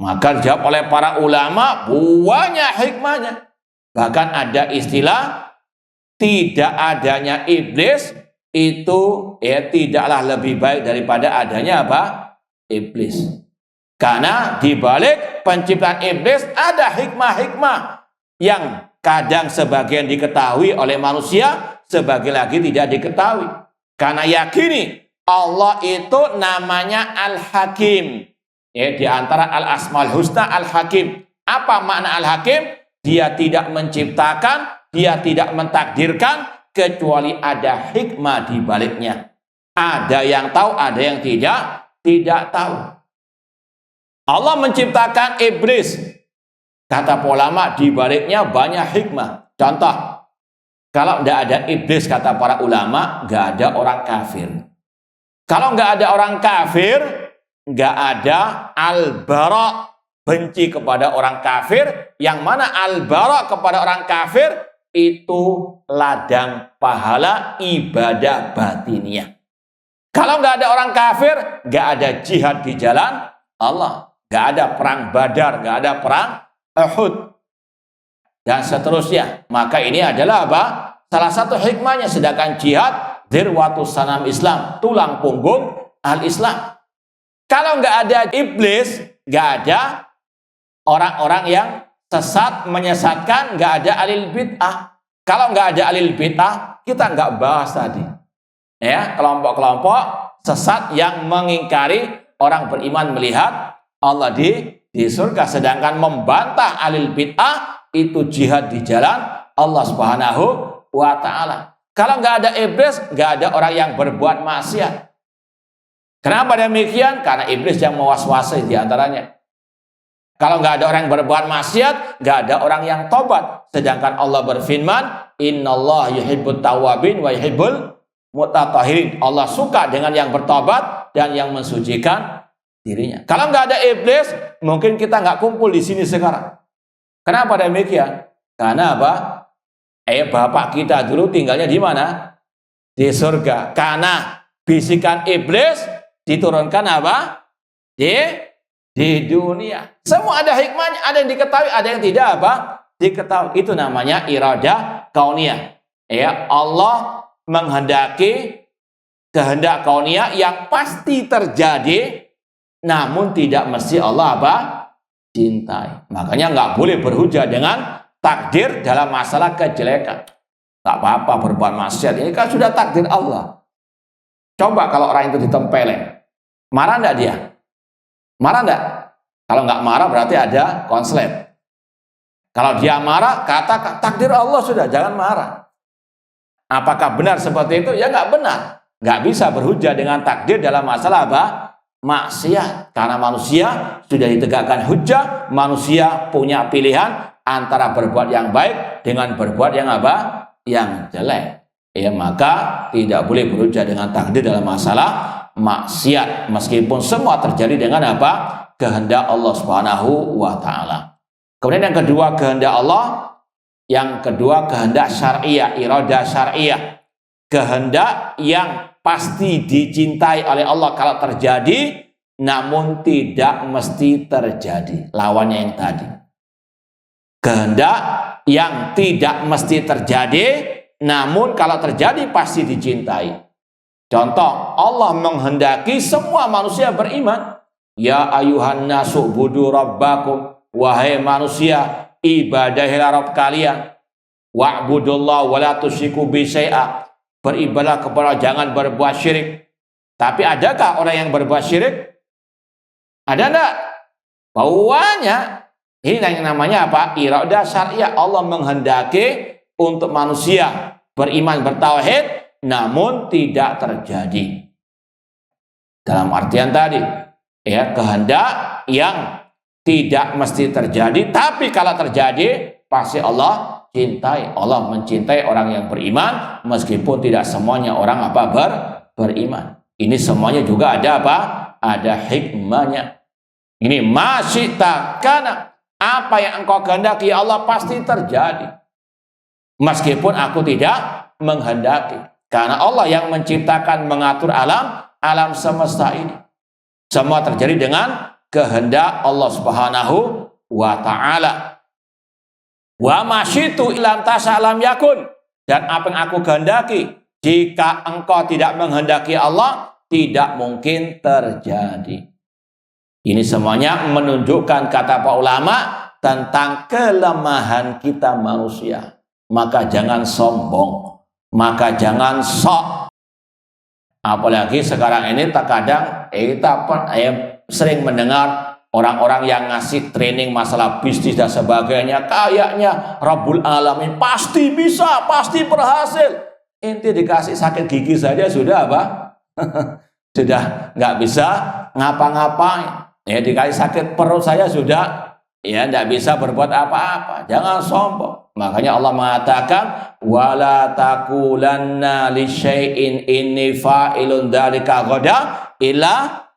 Maka dijawab oleh para ulama, banyak hikmahnya. Bahkan ada istilah, tidak adanya iblis itu tidaklah lebih baik daripada adanya iblis. Karena di balik penciptaan iblis ada hikmah-hikmah yang kadang sebagian diketahui oleh manusia, sebagian lagi tidak diketahui. Karena yakini Allah itu namanya Al-Hakim. Di antara Al-Asmaul Husna Al-Hakim. Apa makna Al-Hakim? Dia tidak menciptakan, dia tidak mentakdirkan, kecuali ada hikmah di baliknya. Ada yang tahu, ada yang tidak tidak tahu. Allah menciptakan iblis. Kata ulama, di baliknya banyak hikmah. Contoh, kalau tidak ada iblis, kata para ulama, nggak ada orang kafir. Kalau nggak ada orang kafir, nggak ada al-bara, benci kepada orang kafir. Yang mana al-bara kepada orang kafir itu ladang pahala ibadah batiniah. Kalau nggak ada orang kafir, nggak ada jihad di jalan Allah, nggak ada perang Badar, nggak ada perang Uhud, dan seterusnya. Maka ini adalah apa? Salah satu hikmahnya. Sedangkan jihad dirwatus sanam Islam, tulang punggung al-Islam. Kalau nggak ada iblis, nggak ada orang-orang yang sesat menyesatkan, nggak ada alil bid'ah. Kalau nggak ada alil bid'ah, kita nggak bahas tadi. Ya, kelompok-kelompok sesat yang mengingkari orang beriman melihat Allah di surga, sedangkan membantah alil bid'ah itu jihad di jalan Allah Subhanahu wa ta'ala. Kalau nggak ada iblis, nggak ada orang yang berbuat maksiat. Kenapa demikian? Karena iblis yang mewas-wasi di antaranya. Kalau nggak ada orang yang berbuat maksiat, nggak ada orang yang tobat. Sedangkan Allah berfirman, Innallaha yuhibbut tawwabin wa yuhibbul mutatahhirin. Allah suka dengan yang bertobat dan yang mensucikan dirinya. Kalau nggak ada iblis, mungkin kita nggak kumpul di sini sekarang. Kenapa demikian? Karena apa? Bapak kita dulu tinggalnya di mana? Di surga. Karena bisikan iblis diturunkan apa? Di dunia. Semua ada hikmahnya, ada yang diketahui, ada yang tidak apa? Diketahui. Itu namanya iradah kauniyah. Ya, Allah menghendaki kehendak kauniyah yang pasti terjadi, namun tidak mesti Allah apa? Cintai. Makanya nggak boleh berhujah dengan takdir dalam masalah kejelekan. Tak apa-apa berbuat maksiat, ini kan sudah takdir Allah. Coba kalau orang itu ditempelin, marah enggak dia? Marah enggak? Kalau nggak marah berarti ada konslet. Kalau dia marah, kata takdir Allah sudah, jangan marah. Apakah benar seperti itu? Ya nggak benar. Nggak bisa berhujah dengan takdir dalam masalah apa? Maksiat. Karena manusia sudah ditegakkan hujah, manusia punya pilihan antara berbuat yang baik dengan berbuat yang apa? Yang jelek. Ya, maka tidak boleh berhujah dengan takdir dalam masalah maksiat, meskipun semua terjadi dengan apa? Kehendak Allah Subhanahu wa ta'ala. Kemudian yang kedua, kehendak Allah. Yang kedua, kehendak syariah, iradah syariah. Kehendak yang pasti dicintai oleh Allah kalau terjadi, namun tidak mesti terjadi. Lawannya yang tadi. Kehendak yang tidak mesti terjadi, namun kalau terjadi pasti dicintai. Contoh, Allah menghendaki semua manusia beriman. Ya ayuhan nasu budu rabbakum. Wahai manusia, ibadahilah Rabb kalian. Wa'budullah wa la tusyriku bi syai'a. Beribadah kepada, jangan berbuat syirik. Tapi adakah orang yang berbuat syirik? Ada enggak? Banyak. Ini yang namanya apa? Iradah syariah. Allah menghendaki untuk manusia beriman, bertauhid, namun tidak terjadi. Dalam artian tadi, ya, kehendak yang tidak mesti terjadi, tapi kalau terjadi pasti Allah cintai. Allah mencintai orang yang beriman, meskipun tidak semuanya orang apa beriman. Ini semuanya juga ada apa? Ada hikmahnya. Ini masyita, karena apa yang engkau kehendaki Allah pasti terjadi, meskipun aku tidak menghendaki. Karena Allah yang menciptakan, mengatur alam semesta ini. Semua terjadi dengan kehendak Allah Subhanahu wa ta'ala. Wa masyitu ilam tasa'lam yakun. Dan apa yang aku kehendaki, jika engkau tidak menghendaki Allah, tidak mungkin terjadi. Ini semuanya menunjukkan, kata para ulama, tentang kelemahan kita manusia. Maka jangan sombong, maka jangan sok. Apalagi sekarang ini terkadang kita sering mendengar orang-orang yang ngasih training masalah bisnis dan sebagainya, kayaknya Rabbul Alamin pasti bisa, pasti berhasil. Inti dikasih sakit gigi saja sudah apa? Sudah nggak bisa ngapa-ngapain. Ya, dikali sakit perut saya sudah ya tidak bisa berbuat apa-apa. Jangan sombong. Makanya Allah mengatakan wala taqulanna li syai'in inni fa'ilun dzalika ghada illa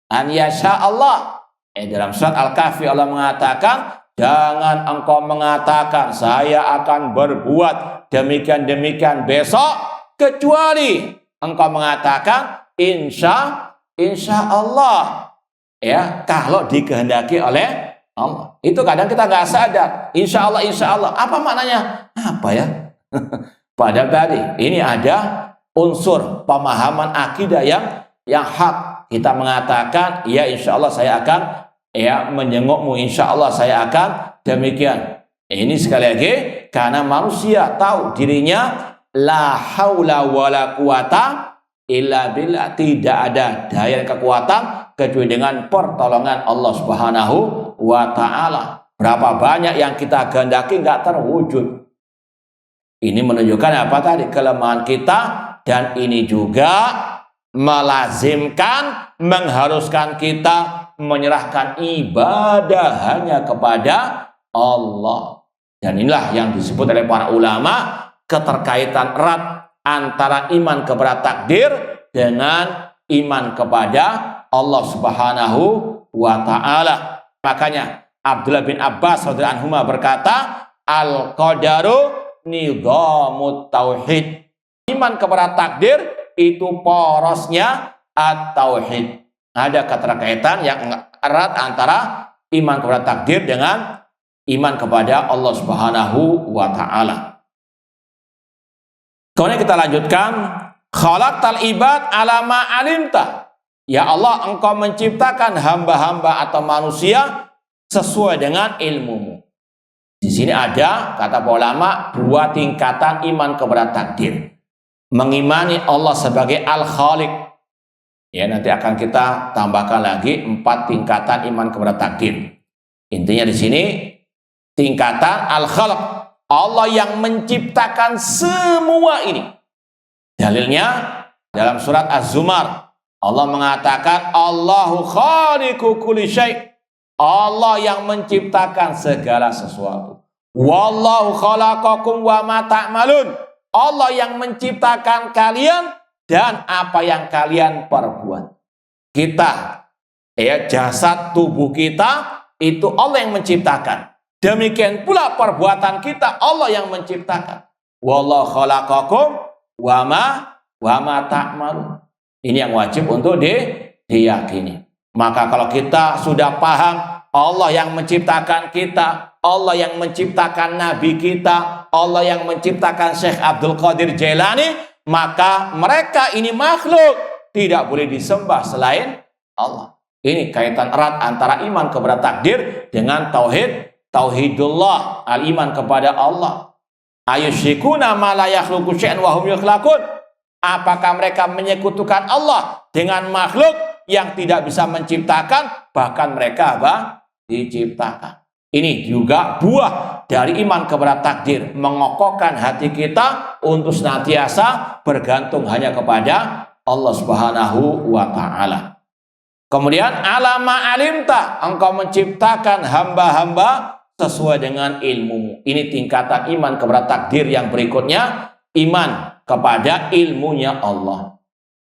an yasha Allah. Dalam surat Al-Kahfi Allah mengatakan, jangan engkau mengatakan saya akan berbuat demikian-demikian besok, kecuali engkau mengatakan insya Allah. Ya, kalau dikehendaki oleh Allah. Itu kadang kita nggak sadar. Insya Allah. Apa maknanya? Apa ya? Padahal tadi ini ada unsur pemahaman akidah yang hak. Kita mengatakan, ya insya Allah saya akan menjengukmu, insya Allah saya akan demikian. Ini sekali lagi karena manusia tahu dirinya la haula wala quwata illa billah, tidak ada daya kekuatan kecuali dengan pertolongan Allah Subhanahu wa taala. Berapa banyak yang kita kehendaki nggak terwujud. Ini menunjukkan apa tadi? Kelemahan kita, dan ini juga melazimkan, mengharuskan kita menyerahkan ibadah hanya kepada Allah. Dan inilah yang disebut oleh para ulama keterkaitan erat antara iman kepada takdir dengan iman kepada Allah Subhanahu wa taala. Makanya Abdullah bin Abbas radhiyallahu anhu berkata, al-qadaru nizamut tauhid. Iman kepada takdir itu porosnya at-tauhid. Ada keterkaitan yang erat antara iman kepada takdir dengan iman kepada Allah Subhanahu wa taala. Kemudian kita lanjutkan, khalaqtal ibad ala ma alimta. Ya Allah, engkau menciptakan hamba-hamba atau manusia sesuai dengan ilmumu. Di sini ada, kata para ulama, dua tingkatan iman kepada takdir. Mengimani Allah sebagai Al-Khaliq. Ya, nanti akan kita tambahkan lagi 4 tingkatan iman kepada takdir. Intinya di sini tingkatan Al-Khalq, Allah yang menciptakan semua ini. Dalilnya dalam surat Az-Zumar, Allah mengatakan Allahu khaliqu kulli syai'. Allah yang menciptakan segala sesuatu. Wallahu khalaqakum wa ma ta'malun. Allah yang menciptakan kalian dan apa yang kalian perbuat. Kita, jasad tubuh kita itu Allah yang menciptakan. Demikian pula perbuatan kita Allah yang menciptakan. Wallahu khalaqakum wa ma ta'malun. Ini yang wajib untuk diyakini. Maka kalau kita sudah paham Allah yang menciptakan kita, Allah yang menciptakan Nabi kita, Allah yang menciptakan Syekh Abdul Qadir Jailani, maka mereka ini makhluk, tidak boleh disembah selain Allah. Ini kaitan erat antara iman kepada takdir dengan tauhidullah, al-iman kepada Allah. Ayusyikuna ma la yakhluqu syai'an wa hum yukhlaqun. Apakah mereka menyekutukan Allah dengan makhluk yang tidak bisa menciptakan, bahkan mereka diciptakan. Ini juga buah dari iman kepada takdir, mengokohkan hati kita untuk senantiasa bergantung hanya kepada Allah Subhanahu wa taala. Kemudian alama alimta, engkau menciptakan hamba-hamba sesuai dengan ilmumu. Ini tingkatan iman kepada takdir yang berikutnya, iman kepada ilmunya Allah.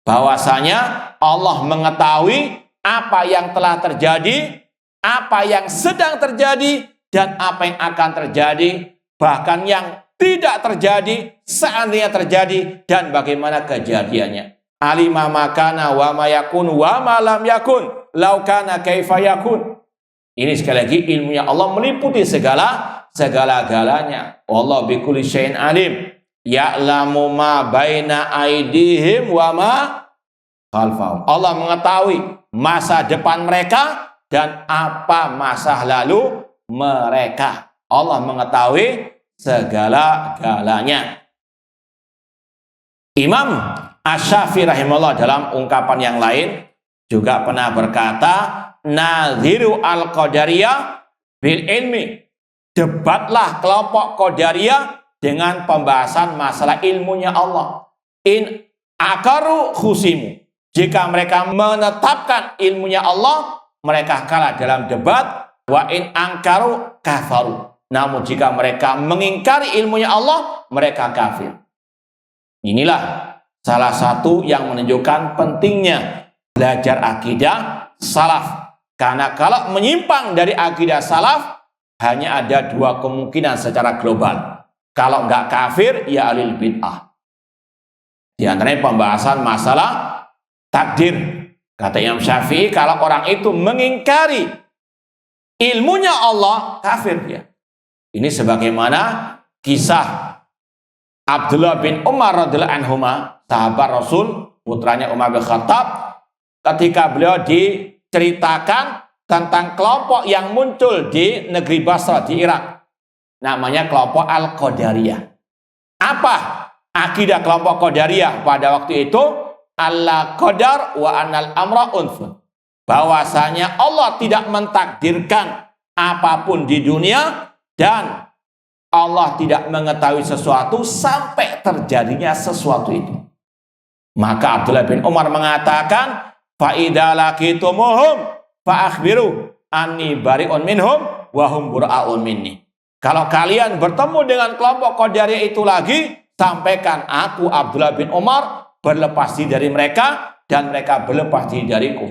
Bahwasanya Allah mengetahui apa yang telah terjadi, apa yang sedang terjadi, dan apa yang akan terjadi, bahkan yang tidak terjadi, seandainya terjadi, dan bagaimana kejadiannya. Alima makana wa ma yakun wa ma lam yakun law kana kaifa yakun. Ini sekali lagi ilmunya Allah meliputi segala-galanya. Wallahu bikulli syai'in alim. Ya'lamu ma baina aidihim wa ma khalfahum. Allah mengetahui masa depan mereka dan apa masa lalu mereka. Allah mengetahui segala-galanya. Imam Asy-Syafi'i rahimahullah dalam ungkapan yang lain juga pernah berkata, nadhiru al-qadariyah bil ilmi. Debatlah kelompok qadariyah dengan pembahasan masalah ilmunya Allah. In akaru khusimu. Jika mereka menetapkan ilmunya Allah, mereka kalah dalam debat. Wa in angkaru kafaru. Namun jika mereka mengingkari ilmunya Allah, mereka kafir. Inilah salah satu yang menunjukkan pentingnya belajar akidah salaf. Karena kalau menyimpang dari akidah salaf, hanya ada dua kemungkinan secara global. Kalau nggak kafir, ya alil bid'ah. Di antaranya pembahasan masalah takdir. Kata Imam Syafi'i, kalau orang itu mengingkari ilmunya Allah, kafir dia. Ini sebagaimana kisah Abdullah bin Umar radhiyallahu anhuma, sahabat Rasul, putranya Umar bin Khattab, ketika beliau diceritakan tentang kelompok yang muncul di negeri Basra di Irak. Namanya kelompok Al-Qadariyah. Apa akidah kelompok Qadariyah pada waktu itu? Allah qadar wa anal amra unfun. Bahwasanya Allah tidak mentakdirkan apapun di dunia dan Allah tidak mengetahui sesuatu sampai terjadinya sesuatu itu. Maka Abdullah bin Umar mengatakan, fa idza laqitumuhum fa akhbiru anni bari'un minhum wa hum bura'un minni. Kalau kalian bertemu dengan kelompok Qadariyah itu lagi, sampaikan aku Abdullah bin Umar berlepas diri dari mereka dan mereka berlepas diri dariku.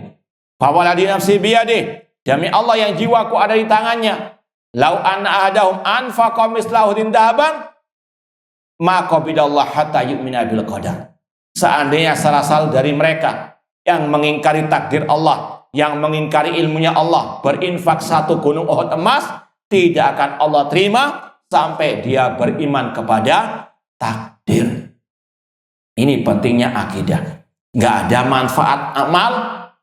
Fa waladhi nafsi biyadih, demi Allah yang jiwaku ada di tangannya. Lau anna ahadahum anfaqa mislahu dahaban ma qabidallah hatta yu'mina bil qadar. Seandainya salah satu dari mereka yang mengingkari takdir Allah, yang mengingkari ilmunya Allah, berinfak 1 gunung Uhud emas, tidak akan Allah terima sampai dia beriman kepada takdir. Ini pentingnya akidah. Nggak ada manfaat amal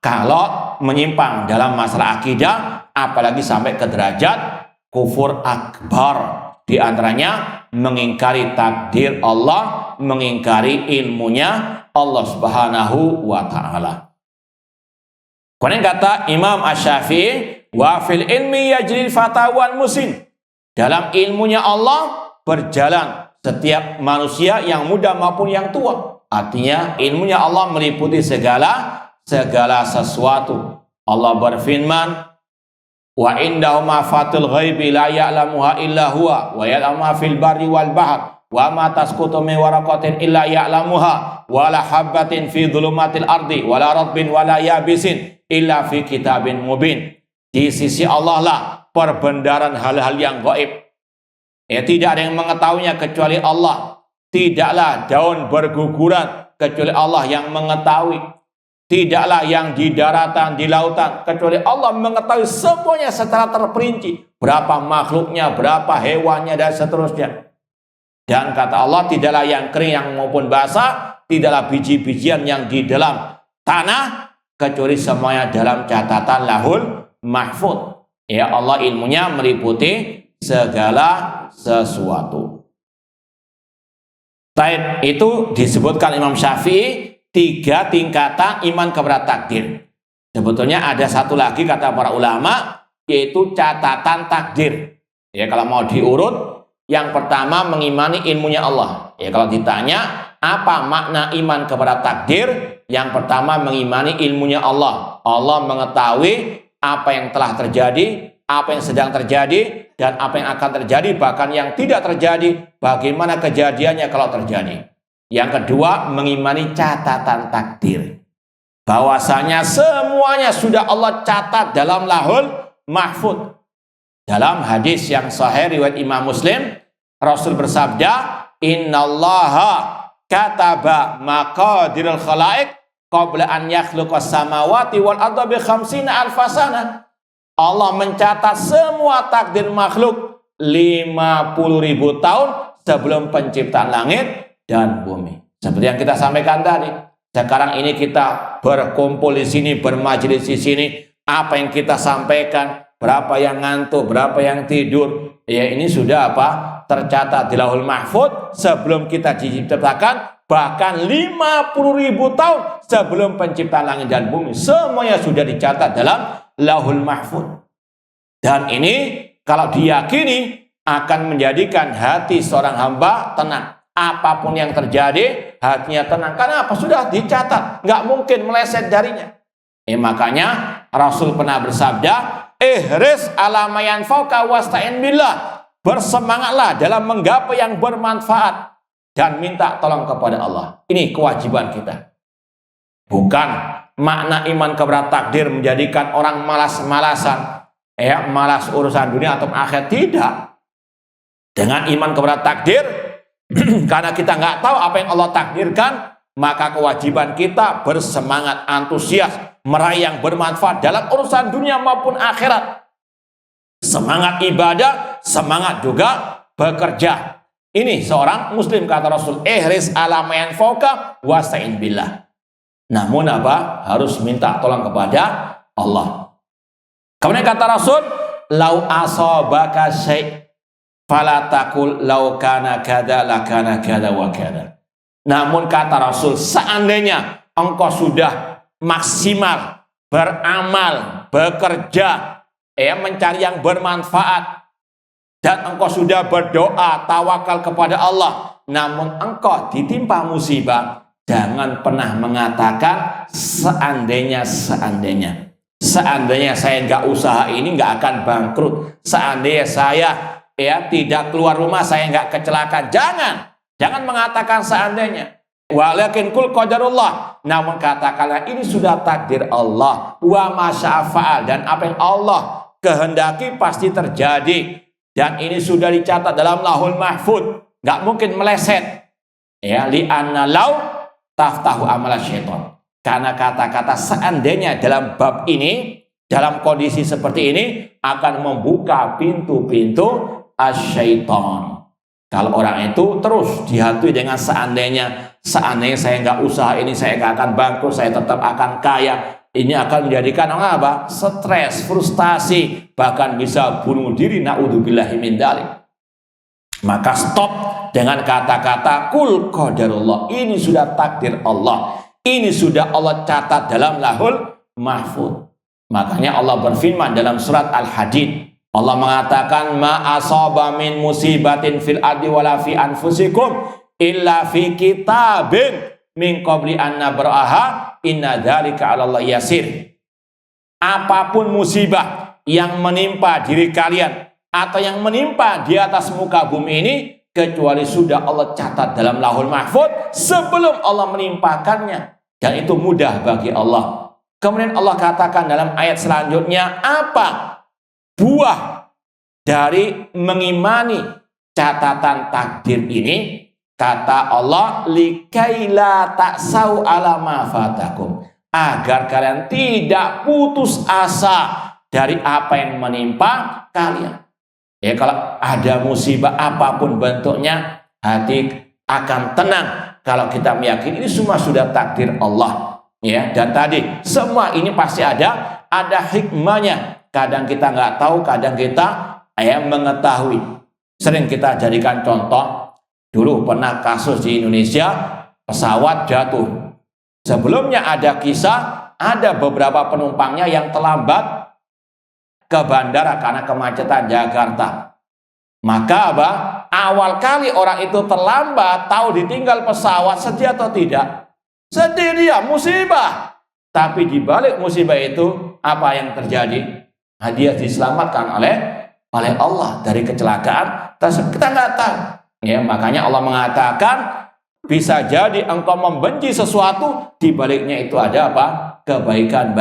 kalau menyimpang dalam masalah akidah, apalagi sampai ke derajat kufur akbar. Di antaranya mengingkari takdir Allah, mengingkari ilmunya Allah Subhanahu wa ta'ala. Kemudian kata Imam Asy-Syafi'i, wa fil ilmi yajril fatawan musin. Dalam ilmunya Allah berjalan setiap manusia yang muda maupun yang tua. Artinya ilmunya Allah meliputi segala sesuatu. Allah berfirman, wa indahu mafatul ghaibi la ya'lamuha illa huwa wa ya'lamu ma fil barri wal bahr wa ma tasqutu min waraqatin illa ya'lamuha wa la habatin fi dhulumatil ardi wa la ratbin wa la yabisin illa fi kitabin mubin. Di sisi Allah lah perbendaharaan hal-hal yang gaib. Tidak ada yang mengetahuinya kecuali Allah. Tidaklah daun berguguran kecuali Allah yang mengetahui. Tidaklah yang di daratan, di lautan, kecuali Allah mengetahui semuanya secara terperinci. Berapa makhluknya, berapa hewannya, dan seterusnya. Dan kata Allah, tidaklah yang kering yang maupun basah, tidaklah biji-bijian yang di dalam tanah, kecuali semuanya dalam catatan lahul mahfud. Ya Allah ilmunya meliputi segala sesuatu. Taib itu disebutkan Imam Syafi'i, 3 tingkatan iman kepada takdir. Sebetulnya ada satu lagi kata para ulama, yaitu catatan takdir. Ya kalau mau diurut, yang pertama mengimani ilmunya Allah. Ya kalau ditanya apa makna iman kepada takdir, yang pertama mengimani ilmunya Allah. Allah mengetahui apa yang telah terjadi, apa yang sedang terjadi, dan apa yang akan terjadi, bahkan yang tidak terjadi, bagaimana kejadiannya kalau terjadi. Yang kedua, mengimani catatan takdir. Bahwasanya semuanya sudah Allah catat dalam lahul mahfud. Dalam hadis yang sahih riwayat Imam Muslim, Rasul bersabda, innallaha kataba maqadirul khalaiq qabla an yakhluqas samawati wal arda bi 50 alfasana. Allah mencatat semua takdir makhluk 50.000 tahun sebelum penciptaan langit dan bumi. Seperti yang kita sampaikan tadi. Sekarang ini kita berkumpul di sini, bermajelis di sini. Apa yang kita sampaikan, berapa yang ngantuk, berapa yang tidur. Ya ini sudah apa? Tercatat di Lauhul Mahfud sebelum kita diciptakan. Bahkan 50.000 tahun sebelum penciptaan langit dan bumi. Semuanya sudah dicatat dalam Lauhul Mahfud. Dan ini kalau diyakini akan menjadikan hati seorang hamba tenang. apapun yang terjadi, hatinya tenang. Karena apa? Sudah dicatat, nggak mungkin meleset darinya. Makanya Rasul pernah bersabda, ihris ala ma yanfa'uka wasta'in billah. Bersemangatlah dalam menggapai yang bermanfaat dan minta tolong kepada Allah. Ini kewajiban kita. Bukan makna iman kepada takdir menjadikan orang malas-malasan, malas urusan dunia atau akhirat. Tidak. Dengan iman kepada takdir, karena kita nggak tahu apa yang Allah takdirkan, maka kewajiban kita bersemangat, antusias, meraih yang bermanfaat dalam urusan dunia maupun akhirat. Semangat ibadah, semangat juga bekerja. Ini seorang muslim, kata Rasul, ihris ala ma yanfa'uka wasta'in billah. Namun apa? Harus minta tolong kepada Allah. Kemudian kata Rasul, lau asabaka syai' fala taqul lau kana kada lakana kada wa kada. Namun kata Rasul, seandainya engkau sudah maksimal beramal, bekerja, mencari yang bermanfaat, dan engkau sudah berdoa, tawakal kepada Allah, namun engkau ditimpa musibah, jangan pernah mengatakan seandainya saya nggak usaha ini nggak akan bangkrut, seandainya saya tidak keluar rumah, saya nggak kecelakaan. Jangan mengatakan seandainya. Walakin kul qadarullah. Namun katakanlah ini sudah takdir Allah. Wa masya'afa'al. Dan apa yang Allah kehendaki pasti terjadi. Dan ini sudah dicatat dalam lahul mahfud. Nggak mungkin meleset. Li'anna law taftahu amala syaitan. Karena kata-kata seandainya dalam bab ini, dalam kondisi seperti ini, akan membuka pintu-pintu asyaiton. Kalau orang itu terus dihantui dengan seandainya saya nggak usaha ini, saya nggak akan bangkrut, saya tetap akan kaya. Ini akan menjadikan orang apa? Stres, frustasi, bahkan bisa bunuh diri. Na'udzubillahi min dzalik. Maka stop dengan kata-kata kul qadarullah. Ini sudah takdir Allah. Ini sudah Allah catat dalam lahul mahfud. Makanya Allah berfirman dalam surat Al-Hadid. Allah mengatakan ma asaba min musibatin fil ardi wala fi anfusikum illa fi kitabin min qabli an nabraha inna dzalika 'ala Allah yasir. Apapun musibah yang menimpa diri kalian atau yang menimpa di atas muka bumi ini, kecuali sudah Allah catat dalam lahul mahfud sebelum Allah menimpakannya, dan itu mudah bagi Allah. Kemudian Allah katakan dalam ayat selanjutnya, apa buah dari mengimani catatan takdir ini? Kata Allah, likaila ta'sau ala ma fatakum, agar kalian tidak putus asa dari apa yang menimpa kalian. Kalau ada musibah apapun bentuknya, hati akan tenang kalau kita meyakini ini semua sudah takdir Allah. Dan tadi semua ini pasti ada hikmahnya. Kadang kita nggak tahu, kadang kita mengetahui. Sering kita jadikan contoh. Dulu pernah kasus di Indonesia, pesawat jatuh. Sebelumnya ada kisah, ada beberapa penumpangnya yang terlambat ke bandara karena kemacetan Jakarta. Maka awal kali orang itu terlambat, tahu ditinggal pesawat, sedih atau tidak? Sedih dia, musibah. Tapi di balik musibah itu, apa yang terjadi? Dia diselamatkan oleh Allah dari kecelakaan tersebut. Kita nggak tahu. Makanya Allah mengatakan bisa jadi engkau membenci sesuatu, di baliknya itu ada apa? Kebaikan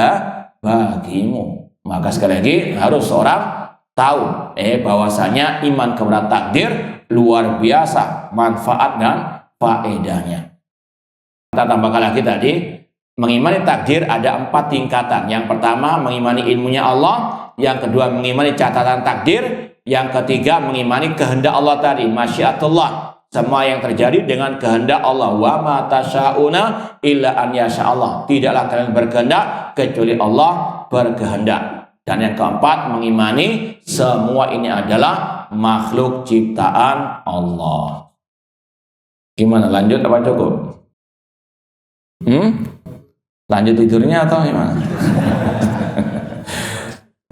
bagimu. Maka sekali lagi harus orang tahu bahwasanya iman kepada takdir luar biasa manfaat dan faedahnya. Kita tambahkan lagi tadi, mengimani takdir ada 4 tingkatan. Yang pertama mengimani ilmunya Allah, yang kedua mengimani catatan takdir, yang ketiga mengimani kehendak Allah tadi, masyiatullah, semua yang terjadi dengan kehendak Allah. Wa ma tasyauna illa an yasha Allah, tidaklah kalian berkehendak kecuali Allah berkehendak. Dan yang keempat mengimani semua ini adalah makhluk ciptaan Allah. Gimana, lanjut apa cukup? Lanjut tidurnya atau gimana?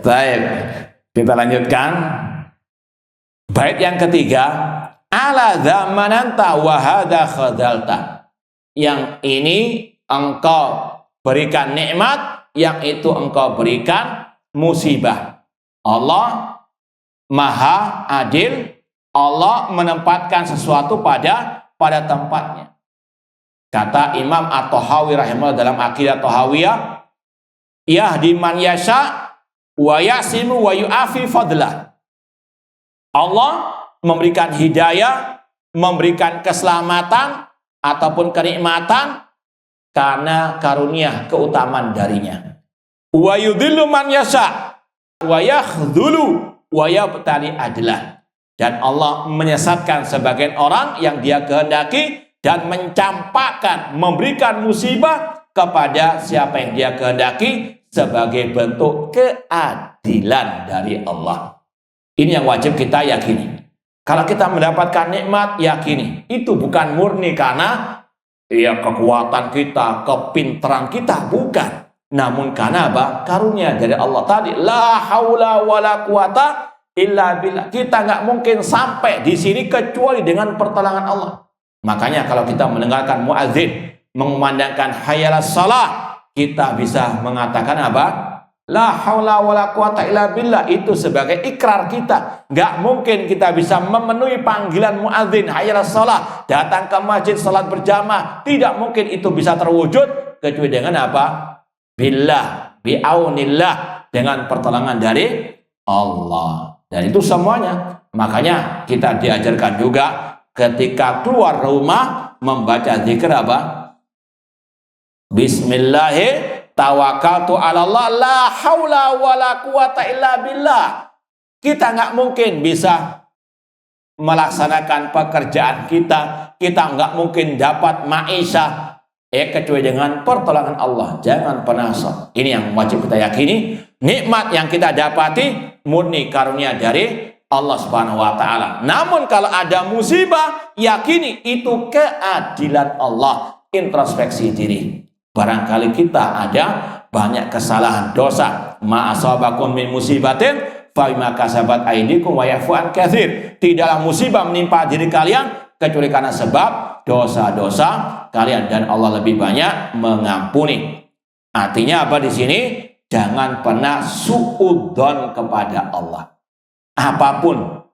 Baik, kita lanjutkan. Bait yang ketiga, ala zamananta wa hadza khadalta. Yang ini engkau berikan nikmat, yang itu engkau berikan musibah. Allah Maha adil, Allah menempatkan sesuatu pada tempatnya. Kata Imam At-Tahawi rahimahullah dalam Aqidah Tahawiyah, yahdi man yasha wa yasimu wa yu'afi fadlah. Allah memberikan hidayah, memberikan keselamatan ataupun kenikmatan karena karunia keutamaan darinya. Wa yudhillu man yasha wa yakhdhulu wa yabtali adlah. Dan Allah menyesatkan sebagian orang yang dia kehendaki dan mencampakkan, memberikan musibah kepada siapa yang dia kehendaki sebagai bentuk keadilan dari Allah. Ini yang wajib kita yakini. Kalau kita mendapatkan nikmat, yakini itu bukan murni karena kekuatan kita, kepintaran kita, bukan. Namun karena apa? Karunia dari Allah tadi. La haula wala quwata illa billah. Kita nggak mungkin sampai di sini kecuali dengan pertolongan Allah. Makanya kalau kita mendengarkan muadzin mengumandangkan hayyalas shalah, kita bisa mengatakan apa? La haula wala quwata illa billah. Itu sebagai ikrar kita. Nggak mungkin kita bisa memenuhi panggilan muadzin hayyalas shalah, datang ke masjid salat berjamaah. Tidak mungkin itu bisa terwujud kecuali dengan apa? Billah, bi'aunillah, dengan pertolongan dari Allah. Dan itu semuanya. Makanya kita diajarkan juga ketika keluar rumah membaca zikir apa? Bismillahirrahmanirrahim. Tawakkaltu 'ala Allah, la haula wala quwata illa billah. Kita nggak mungkin bisa melaksanakan pekerjaan kita nggak mungkin dapat maisha kecuali dengan pertolongan Allah. Jangan pernah sok. Ini yang wajib kita yakini. Nikmat yang kita dapati murni karunia dari Allah Subhanahu wa taala. Namun kalau ada musibah, yakini itu keadilan Allah. Introspeksi diri. Barangkali kita ada banyak kesalahan dosa. Ma asabakum min musibatin fa bima kasabat aydikum wa yafu an katsir. Tidaklah musibah menimpa diri kalian kecuali karena sebab dosa-dosa kalian, dan Allah lebih banyak mengampuni. Artinya apa di sini? Jangan pernah suudzon kepada Allah. Apapun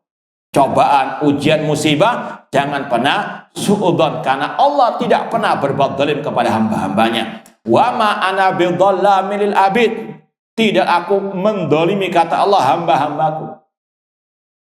cobaan, ujian, musibah, jangan pernah suudzon, karena Allah tidak pernah berbuat zalim kepada hamba-hambanya. Wa ma ana bidzallamin lil abid. Tidak aku mendolimi, kata Allah, hamba-hambaku.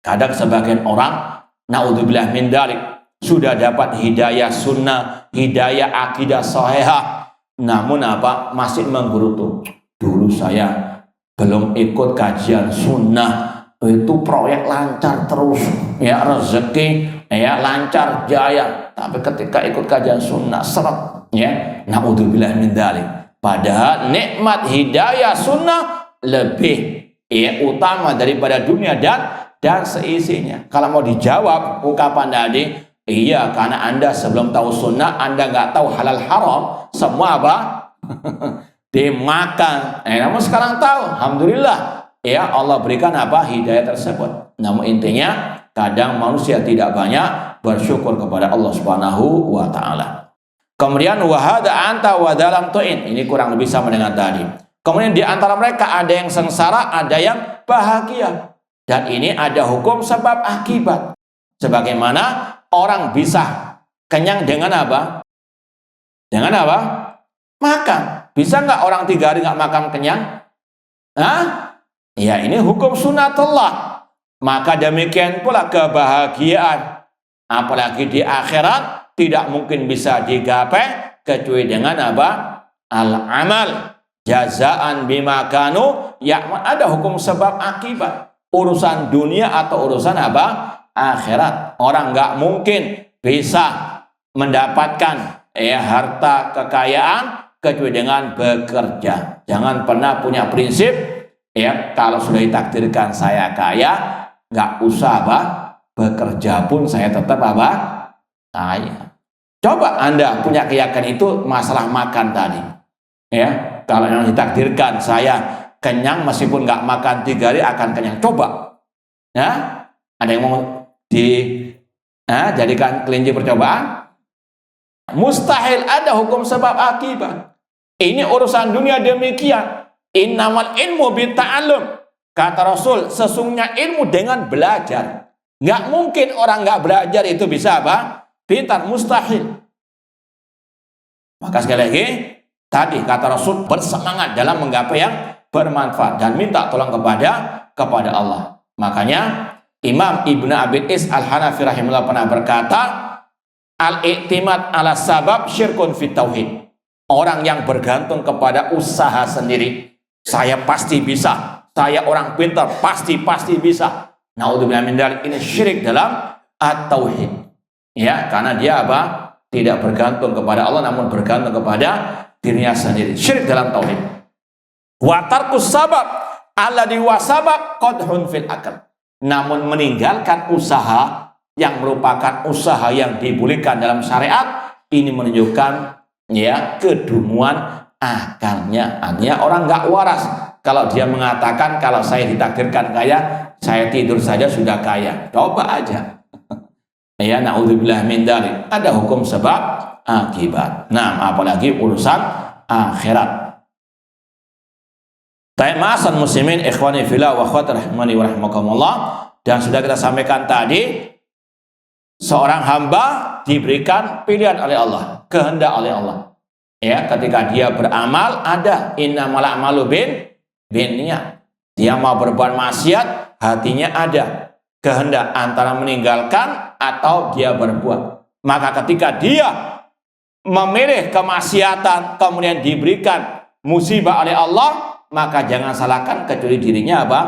Kadang sebagian orang, naudzubillah min dzalik, sudah dapat hidayah sunnah, hidayah akidah sahihah, namun apa? Masih menggerutu. Dulu saya belum ikut kajian sunnah, itu proyek lancar terus, ya rezeki ya lancar jaya, tapi ketika ikut kajian sunnah seret, ya naudzubillah min dzalik. Padahal nikmat hidayah sunnah lebih utama daripada dunia dan seisinya. Kalau mau dijawab ungkapan tadi, iya karena Anda sebelum tahu sunnah Anda nggak tahu halal haram, semua apa? Dimakan. Namun sekarang tahu, alhamdulillah. Ya Allah berikan apa? Hidayah tersebut. Namun intinya kadang manusia tidak banyak bersyukur kepada Allah Subhanahu wa taala. Kemudian wahada anta wa dalam tu'in. Ini kurang lebih sama dengan tadi. Kemudian di antara mereka ada yang sengsara, ada yang bahagia. Dan ini ada hukum sebab akibat. Sebagaimana orang bisa kenyang dengan apa? Dengan apa? Makan. Bisa nggak orang 3 hari nggak makan kenyang? Hah? Ya ini hukum sunatullah. Maka demikian pula kebahagiaan, apalagi di akhirat, tidak mungkin bisa digapai kecuali dengan apa? Al-amal jazaan bima kanu ya'mal. Ada hukum sebab akibat. Urusan dunia atau urusan apa? Akhirat. Orang nggak mungkin bisa mendapatkan harta kekayaan kecuali dengan bekerja. Jangan pernah punya prinsip kalau sudah ditakdirkan saya kaya, nggak usah apa, bekerja pun saya tetap apa, kaya. Coba Anda punya keyakinan itu masalah makan tadi. Kalau yang ditakdirkan saya kenyang meskipun nggak makan 3 hari akan kenyang. Coba. Ada yang mau Jadikan kelinci percobaan. Mustahil ada hukum sebab akibat. Ini urusan dunia demikian. Innamal ilmu bita'allum. Kata Rasul, sesungguhnya ilmu dengan belajar. Nggak mungkin orang nggak belajar itu bisa apa? Pintar, mustahil. Maka sekali lagi, tadi kata Rasul, bersemangat dalam menggapai yang bermanfaat dan minta tolong kepada Allah. Makanya Imam Ibnu Abil Is Al-Hanafi rahimahullah pernah berkata, al-i'timad ala sabab syirkun fit tauhid. Orang yang bergantung kepada usaha sendiri. Saya pasti bisa. Saya orang pintar, pasti bisa. Naudzubillah min dzalik, ini syirik dalam at-tauhid. Ya, karena dia apa? Tidak bergantung kepada Allah, namun bergantung kepada dirinya sendiri. Syirik dalam tauhid. Wa tarkus sabab alladhi wa sabab qadhun fil akal. Namun meninggalkan usaha yang merupakan usaha yang dibolehkan dalam syariat, ini menunjukkan ya kedunguan akalnya. Artinya orang nggak waras kalau dia mengatakan kalau saya ditakdirkan kaya, saya tidur saja sudah kaya. Coba aja. Ya, naudzubillah min dzalik. Ada hukum sebab akibat. Nah, apalagi urusan akhirat. Ta'amasan muslimin ikhwani fillah wa akhwati rahimani wa rahimakumullah. Dan sudah kita sampaikan tadi, seorang hamba diberikan pilihan oleh Allah, kehendak oleh Allah. Ya, ketika dia beramal ada innamal a'malu binniyat. Dia mau berbuat maksiat, hatinya ada kehendak antara meninggalkan atau dia berbuat. Maka ketika dia memilih kemaksiatan kemudian diberikan musibah oleh Allah, maka jangan salahkan kecuali dirinya apa?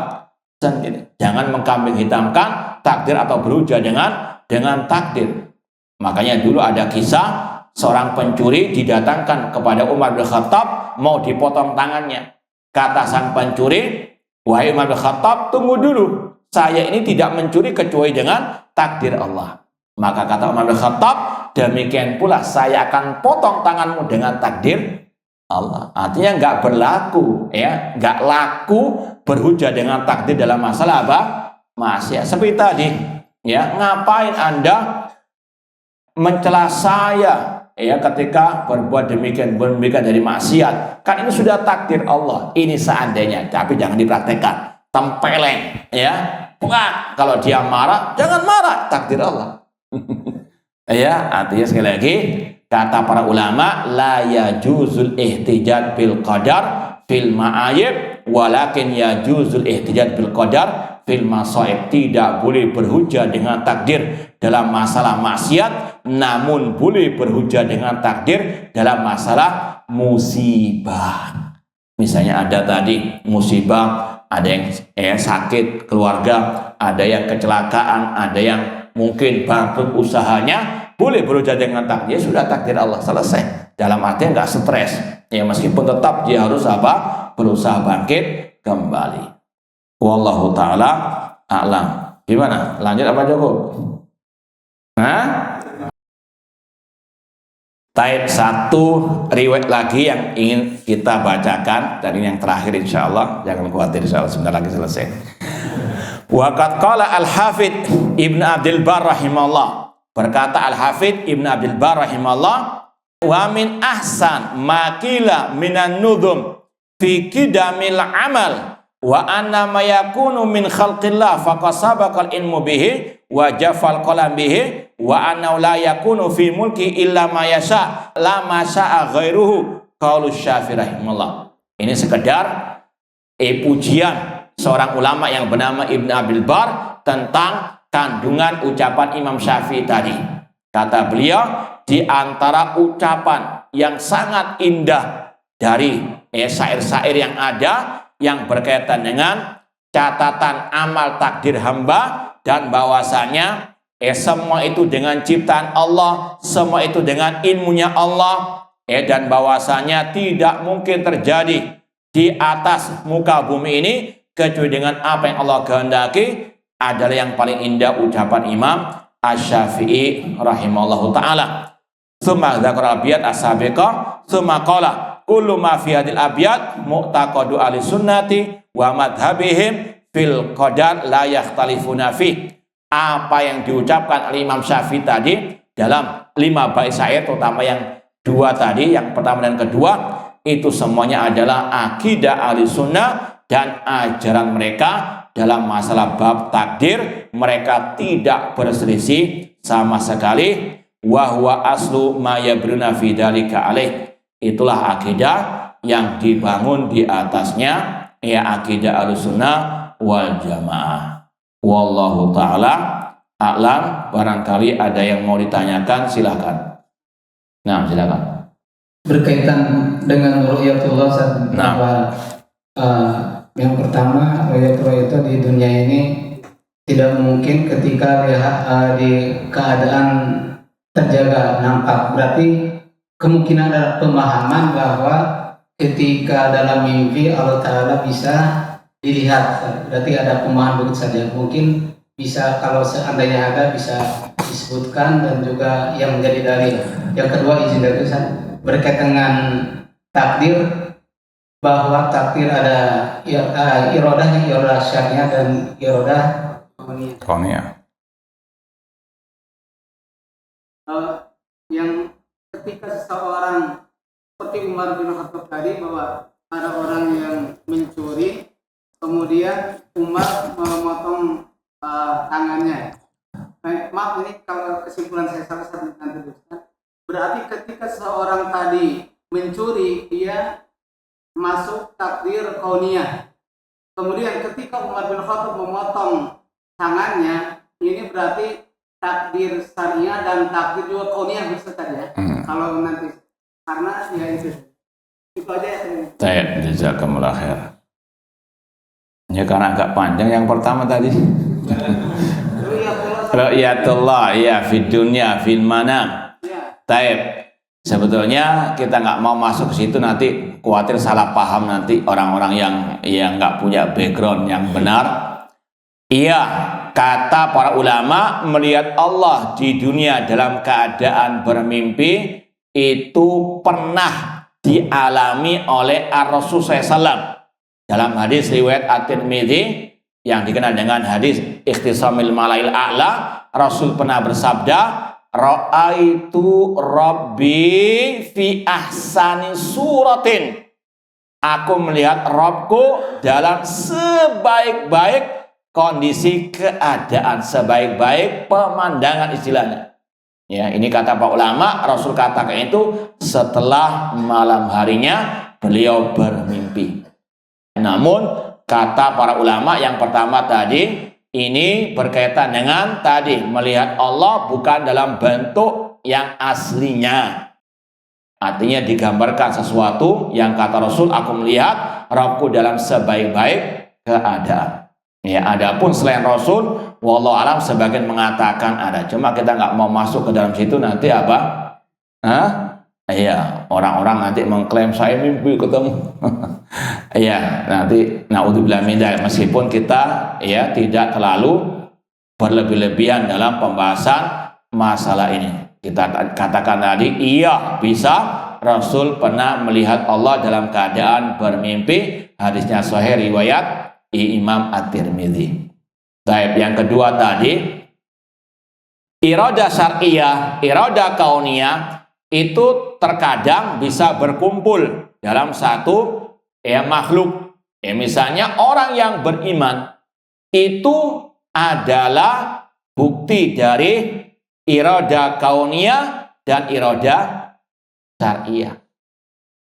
Sendiri. Jangan mengkambing hitamkan takdir atau berujar dengan takdir. Makanya dulu ada kisah seorang pencuri didatangkan kepada Umar bin Khattab mau dipotong tangannya. Kata sang pencuri, wahai Umar bin Khattab, tunggu dulu. Saya ini tidak mencuri kecuali dengan takdir Allah. Maka kata Umar bin Khattab, demikian pula saya akan potong tanganmu dengan takdir Allah. Artinya nggak berlaku, ya, nggak laku berhujah dengan takdir dalam masalah apa? Maksiat. Seperti tadi, ya, ngapain Anda mencela saya? Ya, ketika berbuat demikian dari maksiat, kan ini sudah takdir Allah. Ini seandainya, tapi jangan dipraktekkan. Tempeleng, ya, bukan. Kalau dia marah, jangan marah, takdir Allah. Ya, artinya sekali lagi kata para ulama, la yajuzul ihtijaj bil qadar fil ma'ayib, walakin yajuzul ihtijaj bil qadar fil masaib. Tidak boleh berhujah dengan takdir dalam masalah maksiat, namun boleh berhujah dengan takdir dalam masalah musibah. Misalnya ada tadi musibah, ada yang sakit keluarga, ada yang kecelakaan, ada yang mungkin bangkrut usahanya, boleh berhujah dengan takdir. Sudah takdir Allah, selesai. Dalam artinya nggak stres. Ya, meskipun tetap dia harus apa? Berusaha bangkit kembali. Wallahu ta'ala a'lam. Gimana? Lanjut apa cukup? Taib satu riwayat lagi yang ingin kita bacakan, dan ini yang terakhir insya Allah. Jangan khawatir, insya Allah sebentar lagi selesai. Waqad qala al-Hafidh Ibn Abdul Bar rahimahullah. Berkata al-Hafidh Ibn Abdul Bar rahimahullah, wa min ahsan makila minan nudhum fi qidamil amal wa anna ma yakunu min khalqillah faqasabaqal ilmu bihi wa jafal qalam bihi wa anna la yakunu fi mulki illa ma yasha la ma syaa ghairuhu qaulu Syafi'i rahimahullah. Ini sekedar pujian seorang ulama yang bernama Ibn Abdul Bar tentang kandungan ucapan Imam Syafi'i tadi. Kata beliau, di antara ucapan yang sangat indah dari syair-syair yang ada yang berkaitan dengan catatan amal takdir hamba, dan bahwasanya semua itu dengan ciptaan Allah, semua itu dengan ilmunya Allah, dan bahwasanya tidak mungkin terjadi di atas muka bumi ini kecuali dengan apa yang Allah kehendaki, adalah yang paling indah ucapan Imam Asy-Syafi'i rahimahullahu ta'ala. Tsumma dzakara al-abiyat as-sabiqah, tsumma qala kullu ma fi hadil abiyat mu'taqadu ahli sunnati wa madhhabihim fil qadar la yakhtalifuna fi. apa yang diucapkan oleh Imam Syafi'i tadi dalam 5 bait syair, terutama yang 2 tadi, yang pertama dan kedua, itu semuanya adalah akidah Ahlussunnah dan ajaran mereka dalam masalah bab takdir. Mereka tidak berselisih sama sekali. Wa huwa aslu ma yabruna fi dzalika alaih. Itulah akidah yang dibangun di atasnya, ya akidah Ahlussunnah wal Jamaah. Wallahu taala a'lam. Barangkali ada yang mau ditanyakan, silakan. Nah, silakan. Berkaitan dengan ru'yatullah bahwa yang pertama, ru'yatullah itu di dunia ini tidak mungkin ketika di keadaan terjaga nampak. Berarti kemungkinan ada pemahaman bahwa ketika dalam mimpi Allah Ta'ala bisa dilihat. Berarti ada pemahaman begitu saja. Mungkin bisa, kalau seandainya ada, bisa disebutkan dan juga yang menjadi dalil. Yang kedua, izin dari Ustaz, berkaitan dengan takdir, bahwa takdir ada iradah syariah dan iradah kauniyah. Yang ketika seseorang seperti Umar bin Khattab tadi, bahwa ada orang yang mencuri, kemudian Umar memotong tangannya. Maaf, ini kalau kesimpulan saya salah satu nanti, berarti ketika seseorang tadi mencuri, dia masuk takdir kauniyah. Kemudian ketika Umar bin Khattab memotong tangannya, ini berarti takdir syariah dan takdir juga kauniyah bisa saja. Kalau nanti, karena ya itu aja ya. Saya jazakumullah khair. Ya karena agak panjang yang pertama tadi. Ru'yatullah ya fid dunya fil manam. Taib. Sebetulnya kita nggak mau masuk ke situ, nanti khawatir salah paham nanti orang-orang yang nggak punya background yang benar. Iya, kata para ulama, melihat Allah di dunia dalam keadaan bermimpi itu pernah dialami oleh Ar-Rasul SAW. Dalam hadis riwayat At-Tirmidzi yang dikenal dengan hadis Ikhtisamil Malail A'la, Rasul pernah bersabda, Ra'aitu Rabbi fi ahsani suratin. Aku melihat Rabbku dalam sebaik-baik kondisi keadaan, sebaik-baik pemandangan istilahnya. Ya, ini kata Pak ulama, Rasul katakan itu setelah malam harinya beliau bermimpi. Namun kata para ulama yang pertama tadi, ini berkaitan dengan tadi melihat Allah bukan dalam bentuk yang aslinya. Artinya digambarkan sesuatu yang kata Rasul, aku melihat Rabbku dalam sebaik-baik keadaan. Ya, adapun selain Rasul, wallahu alam, sebagian mengatakan ada. Cuma kita nggak mau masuk ke dalam situ, nanti apa? Iya, orang-orang nanti mengklaim saya mimpi ketemu. Iya, nanti naudzubillah min dzalik. Meskipun kita ya tidak terlalu berlebih-lebihan dalam pembahasan masalah ini. Kita katakan tadi, iya bisa Rasul pernah melihat Allah dalam keadaan bermimpi. Hadisnya sahih riwayat Imam At-Tirmidzi. Baik, yang kedua tadi, iradah syariah, iradah kauniyah itu terkadang bisa berkumpul dalam satu makhluk. Misalnya orang yang beriman itu adalah bukti dari iradah kauniyah dan iradah syariah.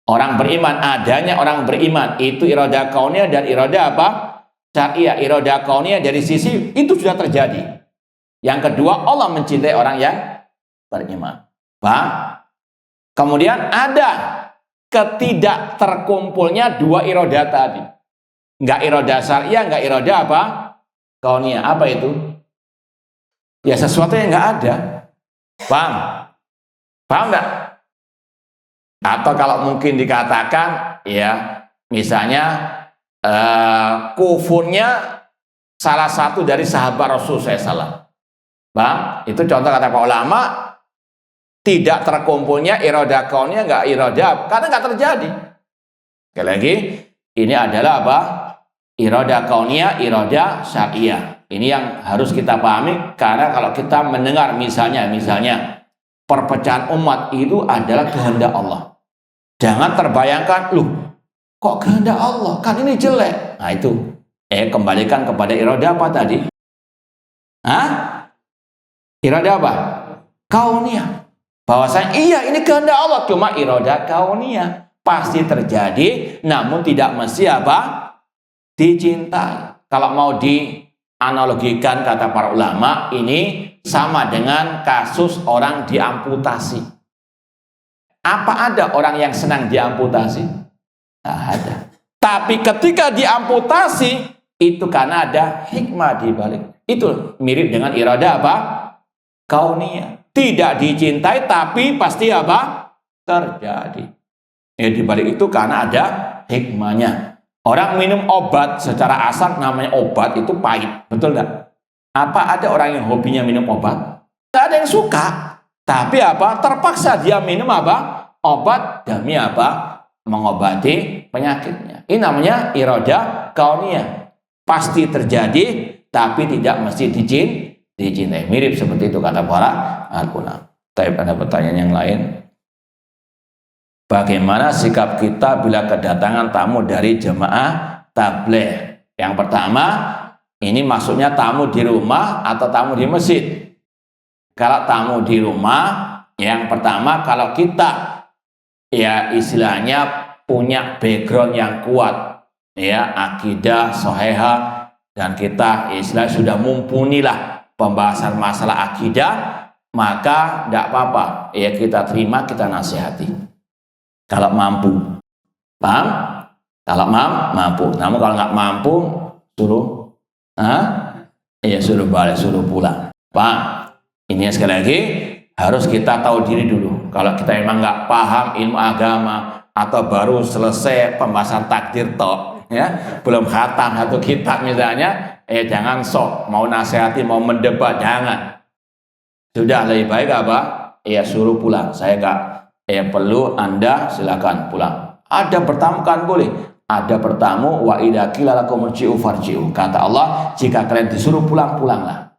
Orang beriman, adanya orang beriman itu iradah kauniyah dan iradah apa? Syariah. Iradah kauniyah dari sisi itu sudah terjadi. Yang kedua, Allah mencintai orang yang beriman. Paham? Kemudian ada ketidak terkumpulnya dua iradah tadi. Enggak iradah syariah, enggak iradah apa? Kauniyah. Apa itu? Ya sesuatu yang enggak ada. Paham? Paham enggak? Atau kalau mungkin dikatakan, ya misalnya kufurnya salah satu dari sahabat Rasul SAW. Paham? Itu contoh kata Pak ulama, tidak terkumpulnya iradah kauniyah, enggak iradah, karena enggak terjadi. Sekali lagi, ini adalah apa? Iradah kauniyah, iradah syariah. Ini yang harus kita pahami, karena kalau kita mendengar misalnya perpecahan umat itu adalah kehendak Allah. Jangan terbayangkan, loh kok kehendak Allah? Kan ini jelek. Nah itu, kembalikan kepada iradah apa tadi? Iradah apa? Kauniyah. Bahwasanya iya ini kehendak Allah, cuma iradah kauniyah. Pasti terjadi, namun tidak mesti dicintai. Kalau mau dianalogikan kata para ulama, ini sama dengan kasus orang diamputasi. Apa ada orang yang senang diamputasi? Tidak ada. Tapi ketika diamputasi, itu karena ada hikmah di balik. Itu mirip dengan iradah kauniyah. Tidak dicintai, tapi pasti terjadi. Di balik itu karena ada hikmahnya. Orang minum obat secara asal namanya obat itu pahit, betul nggak? Apa ada orang yang hobinya minum obat? Nggak ada yang suka. Tapi terpaksa dia minum obat demi mengobati penyakitnya. Ini namanya iradah kauniyah. Pasti terjadi, tapi tidak mesti dicintai. Mirip seperti itu kata para ulama. Tapi ada pertanyaan yang lain. Bagaimana sikap kita bila kedatangan tamu dari jemaah tabligh? Yang pertama, ini maksudnya tamu di rumah atau tamu di masjid? Kalau tamu di rumah, yang pertama kalau kita istilahnya punya background yang kuat, akidah sahihah, dan kita istilahnya sudah mumpuni lah pembahasan masalah akidah, maka tidak apa-apa, kita terima, kita nasihati. Kalau mampu, paham? Kalau mampu. Namun kalau nggak mampu, suruh balik, suruh pulang. Paham? Ini sekali lagi harus kita tahu diri dulu. Kalau kita memang nggak paham ilmu agama atau baru selesai pembahasan takdir belum khatam satu kitab misalnya, jangan sok mau nasihati, mau mendebat, jangan. Sudah lebih baik suruh pulang. Saya nggak perlu, Anda silakan pulang. Ada bertamu kan boleh. Ada bertamu, wa idza qila lakum irji'u farji'u. Kata Allah, jika kalian disuruh pulang, pulanglah.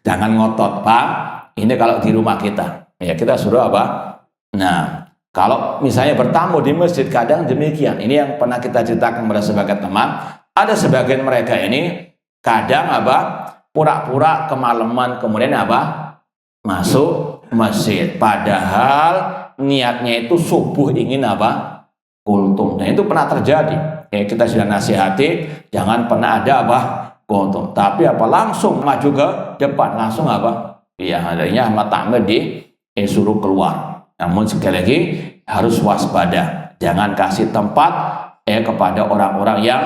Jangan ngotot, Pak. Ini kalau di rumah kita. Kita suruh Nah, kalau misalnya bertamu di masjid, kadang demikian. Ini yang pernah kita ceritakan kepada sebagian teman. Ada sebagian mereka ini kadang pura-pura kemalaman, kemudian masuk masjid. Padahal niatnya itu subuh ingin kultum. Dan itu pernah terjadi. Kita sudah nasihati, jangan pernah ada kultum. Tapi langsung maju ke depan, langsung adanya takmir disuruh keluar. Namun sekali lagi harus waspada. Jangan kasih tempat kepada orang-orang yang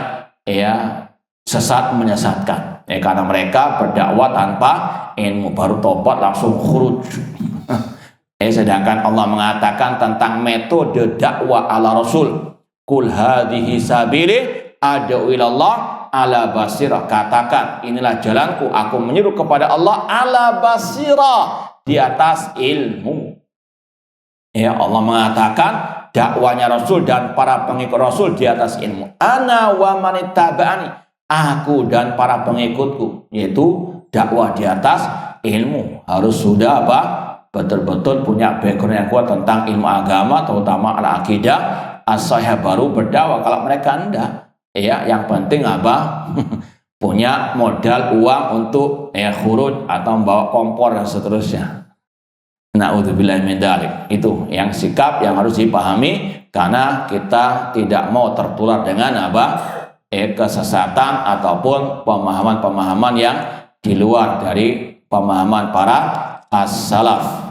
sesat, menyesatkan. Karena mereka berdakwah tanpa ilmu, baru tobat langsung khuruj. Sedangkan Allah mengatakan tentang metode dakwah ala Rasul, kul hadhihi sabili ad'u ilallah ala basirah. Katakan, inilah jalanku, aku menyeru kepada Allah ala basirah, di atas ilmu. Allah mengatakan dakwanya Rasul dan para pengikut Rasul di atas ilmu. Ana wa manittaba'ani, aku dan para pengikutku, yaitu dakwah di atas ilmu. Harus sudah betul-betul punya background yang kuat tentang ilmu agama, terutama al-aqidah as-sahihah, baru berdakwah. Kalau mereka enggak, yang penting punya modal uang untuk khuruj atau membawa kompor dan seterusnya. Na'udzubillah min dzalik. Itu yang sikap yang harus dipahami, karena kita tidak mau tertular dengan kesesatan ataupun pemahaman-pemahaman yang di luar dari pemahaman para as-salaf.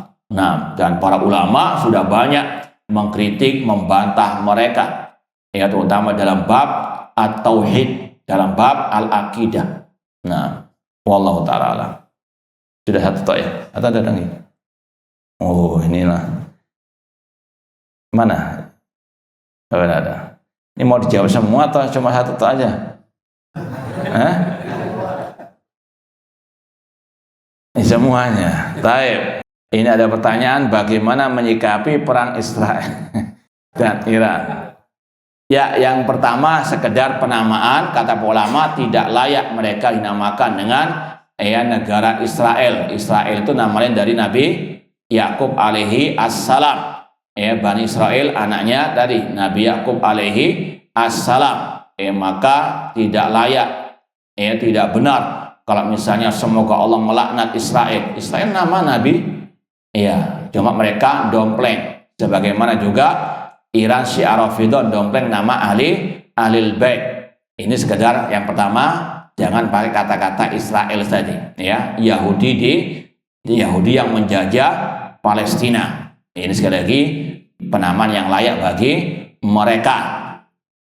Dan para ulama sudah banyak mengkritik, membantah mereka, terutama dalam bab at-tauhid, dalam bab al-aqidah. Wallahu ta'ala. Sudah satu ya? Atau ada lagi? Oh, inilah. Mana? Ada. Ini mau dijawab semua atau cuma satu aja? Ini semuanya. Baik. Ini ada pertanyaan, bagaimana menyikapi perang Israel dan Iran? Ya, yang pertama sekedar penamaan, kata ulama tidak layak mereka dinamakan dengan negara Israel. Israel itu namanya dari Nabi Yakub alaihi assalam. Bani Israel anaknya dari Nabi Yakub alaihi assalam. Maka tidak layak, tidak benar kalau misalnya semoga Allah melaknat Israel. Israel nama Nabi, cuma mereka dompleng. Sebagaimana juga Iran Syiah Rafidhah dompleng nama Ahlul Bait. Ini sekedar yang pertama, jangan pakai kata-kata Israel saja, Yahudi yang menjajah Palestina. Ini sekali lagi penamaan yang layak bagi mereka.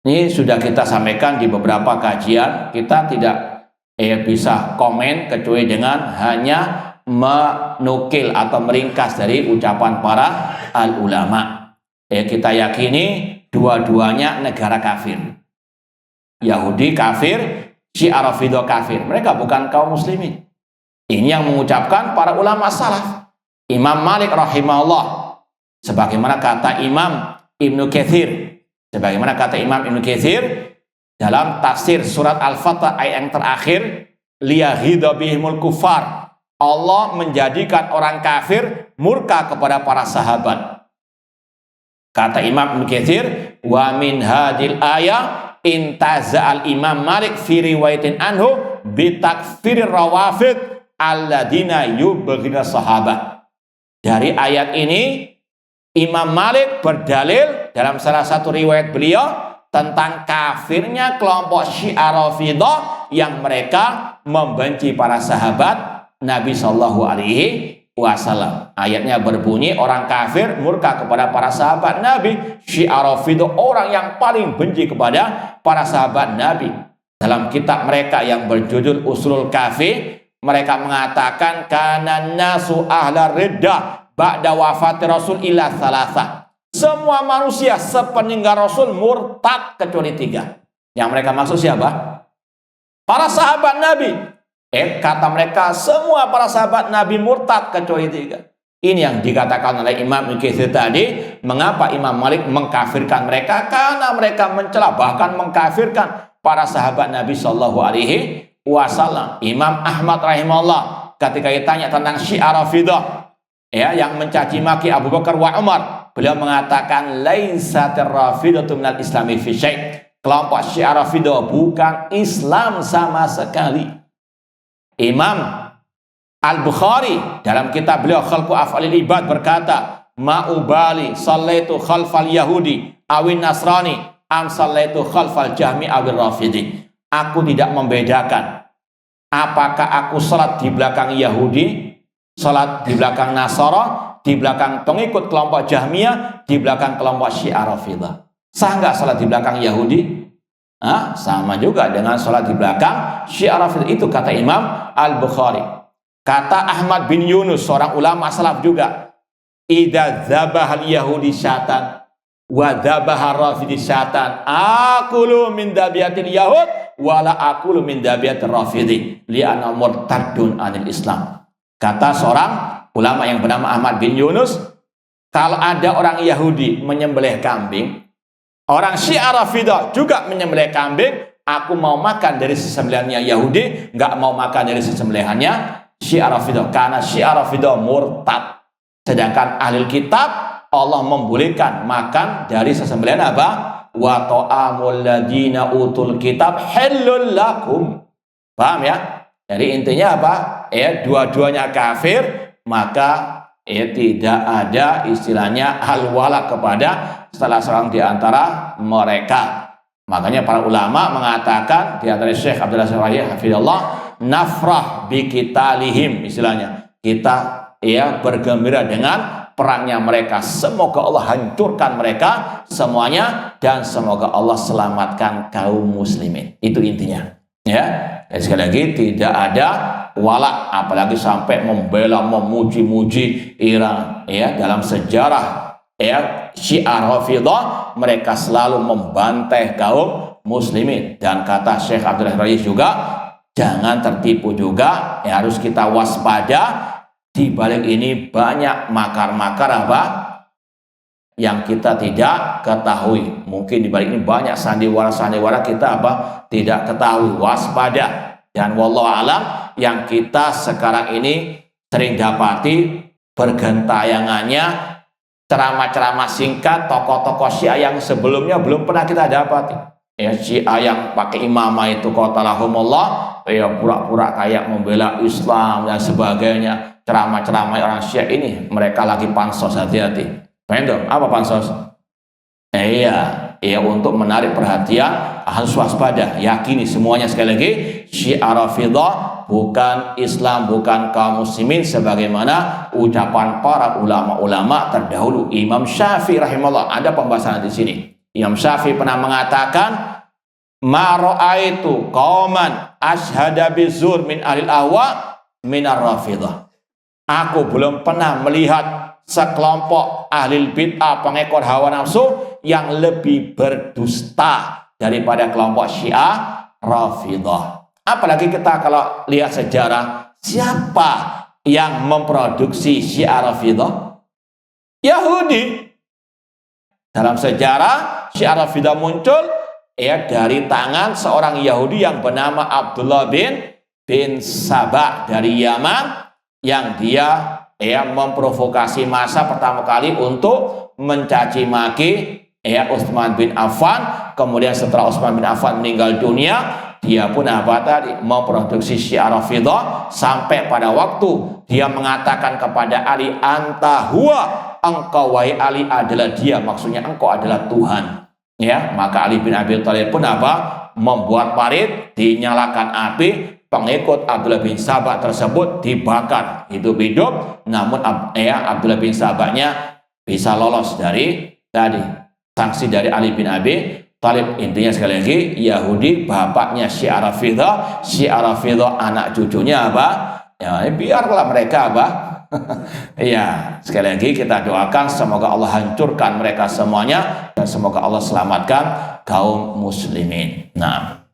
Ini sudah kita sampaikan di beberapa kajian. Kita tidak bisa komen kecuali dengan hanya menukil atau meringkas dari ucapan para al-ulama. Kita yakini dua-duanya negara kafir. Yahudi kafir, Syiah Rafidhah kafir. Mereka bukan kaum muslimin. Ini yang mengucapkan para ulama salaf. Imam Malik rahimahullah, sebagaimana kata Imam Ibnu Katsir, dalam tafsir surat Al-Fatah ayat yang terakhir, liyahidha bihimul kufar. Allah menjadikan orang kafir murka kepada para sahabat. Kata Imam Ibnu Katsir, wa min hadil ayah intaza'al Imam Malik fi riwayatin anhu bi takfirir rawafid alladina yubghina sahabat. Dari ayat ini Imam Malik berdalil dalam salah satu riwayat beliau tentang kafirnya kelompok Syiah Rafidhah yang mereka membenci para sahabat Nabi Shallallahu Alaihi Wasallam. Ayatnya berbunyi, orang kafir murka kepada para sahabat Nabi. Syiah Rafidhah orang yang paling benci kepada para sahabat Nabi. Dalam kitab mereka yang berjudul Usulul Kafi, mereka mengatakan kana nasu ahla riddah ba'da wafati Rasul ila thalatha. Semua manusia sepeninggal Rasul murtad kecuali 3. Yang mereka maksud siapa? Para sahabat Nabi. Kata mereka semua para sahabat Nabi murtad kecuali 3. Ini yang dikatakan oleh Imam Ibnu Katsir tadi. Mengapa Imam Malik mengkafirkan mereka? Karena mereka mencela, bahkan mengkafirkan para sahabat Nabi Shallallahu Alaihi Wasallam. Imam Ahmad rahimahullah ketika ditanya tentang Syiah Rafidhah, yang mencaci maki Abu Bakar wa Umar, beliau mengatakan laisatir rafidhatu minal islami fi syai'. Kelompok Syiah Rafidhah bukan Islam sama sekali. Imam Al-Bukhari dalam kitab beliau Khalqu Af'alil Ibad berkata, ma'ubali sallaitu khalfal yahudi awin nasrani am sallaitu khalfal jahmi awil rafidi. Aku tidak membedakan apakah aku salat di belakang Yahudi, salat di belakang Nasara, di belakang pengikut kelompok Jahmiyah, di belakang kelompok Syiah Rafidhah. Sah nggak salat di belakang Yahudi? Sama juga dengan salat di belakang Syiah Rafidhah. Itu kata Imam Al-Bukhari. Kata Ahmad bin Yunus, seorang ulama salaf juga, idza dzabahal yahudi syatan wa dzabahar rafidi syatan aqulu min dabiyatil yahud wala aqulu min dabiyatir rafidi li'anna murtaddun anil Islam. Kata seorang ulama yang bernama Ahmad bin Yunus, kalau ada orang Yahudi menyembelih kambing, orang Syiah Rafidhah juga menyembelih kambing, aku mau makan dari sembelihannya Yahudi, nggak mau makan dari sembelihannya Syiah Rafidhah, karena Syiah Rafidhah murtad. Sedangkan ahli kitab Allah membolehkan makan dari sesembelihan apa? Wa ta'amul ladina utul kitab halul lakum. Paham ya? Jadi intinya apa? Dua-duanya kafir, maka tidak ada istilahnya al-wala kepada salah seorang di antara mereka. Makanya para ulama mengatakan, di antara Syekh Abdullah Syarahiyah hafizallah, nafrah biqitalihim, istilahnya kita bergembira dengan perangnya mereka. Semoga Allah hancurkan mereka semuanya dan semoga Allah selamatkan kaum muslimin. Itu intinya. Dan sekali lagi tidak ada wala, apalagi sampai membela, memuji-muji Iran. Dalam sejarah Syiah Rafidhah mereka selalu membantai kaum muslimin. Dan kata Syekh Abdullah Rais juga, jangan tertipu juga, harus kita waspada. Di balik ini banyak makar-makar apa? yang kita tidak ketahui. Mungkin di balik ini banyak sandiwara-sandiwara kita tidak ketahui. Waspada. Dan wallahu alam, yang kita sekarang ini sering dapati bergentayangannya ceramah-ceramah singkat tokoh-tokoh Syiah yang sebelumnya belum pernah kita dapati. Ya, Syiah yang pakai imamah itu qatalahumullah, ya pura-pura kayak membela Islam dan sebagainya. Ceramah-ceramah orang Syiah ini mereka lagi pansos, hati-hati. Paham dong? Apa pansos? Iya, untuk menarik perhatian, harus waspada. Yakini semuanya, sekali lagi, Syiah Rafidhah bukan Islam, bukan kaum muslimin sebagaimana ucapan para ulama-ulama terdahulu. Imam Syafi'i rahimahullah, ada pembahasan di sini. Imam Syafi'i pernah mengatakan, ma ra'aitu qauman ashhada bizur min ahlil ahwa minar Rafidhah. Aku belum pernah melihat sekelompok ahli bid'ah pengekor hawa nafsu yang lebih berdusta daripada kelompok Syiah Rafidhah. Apalagi kita kalau lihat sejarah, siapa yang memproduksi Syiah Rafidhah? Yahudi. Dalam sejarah Syiah Rafidhah muncul dari tangan seorang Yahudi yang bernama Abdullah bin Sabah dari Yaman, yang dia memprovokasi massa pertama kali untuk mencaci maki Utsman bin Affan. Kemudian setelah Utsman bin Affan meninggal dunia, dia pun memproduksi Syiah Rafidhah sampai pada waktu dia mengatakan kepada Ali, anta huwa, engkau wahai Ali adalah dia, maksudnya engkau adalah Tuhan. Ya, maka Ali bin Abi Thalib pun membuat parit, dinyalakan api, pengikut Abdullah bin Sabah tersebut dibakar hidup-hidup. Namun Abdullah bin Sabahnya bisa lolos dari sanksi dari Ali bin Abi Thalib. Intinya sekali lagi, Yahudi bapaknya Syiah Rafidhah, Syiah Rafidhah anak cucunya biarlah mereka ya, sekali lagi kita doakan semoga Allah hancurkan mereka semuanya dan semoga Allah selamatkan kaum muslimin. Nah,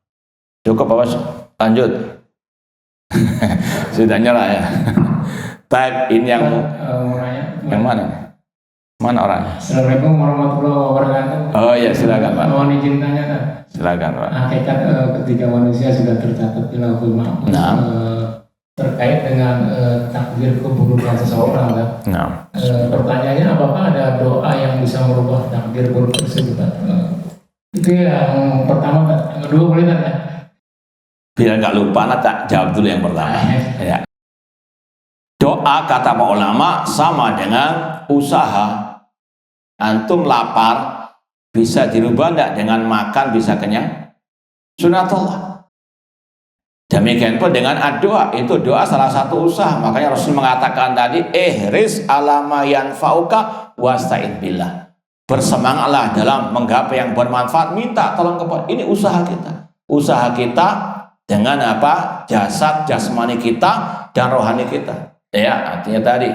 cukup lanjut. Sudah nyerah ya. Type ini yang mana? Mana orangnya? Assalamualaikum warahmatullahi wabarakatuh. Oh ya, silakan Pak. Mohon izin tanya, Pak. Silakan Pak. Hakikat ketika manusia sudah tercatat di Lauhul Mahfuz, terkait dengan takdir keburukan seseorang, kan? Pertanyaannya, apakah ada doa yang bisa merubah takdir buruk tersebut? Itu yang pertama, Pak. Yang kedua boleh kan ya? Biar nggak lupa, tak jawab dulu yang pertama. Ya. Doa kata para ulama sama dengan usaha. Antum lapar bisa dirubah enggak dengan makan bisa kenyang? Sunatullah. Demikian pun dengan doa, itu doa salah satu usaha. Makanya Rasul mengatakan tadi, ihris alama yanfa'uka wasta'in billah. Bersemangatlah dalam menggapai yang bermanfaat, minta tolong kepada. Ini usaha kita. Usaha kita dengan jasad jasmani kita dan rohani kita. Ya, artinya tadi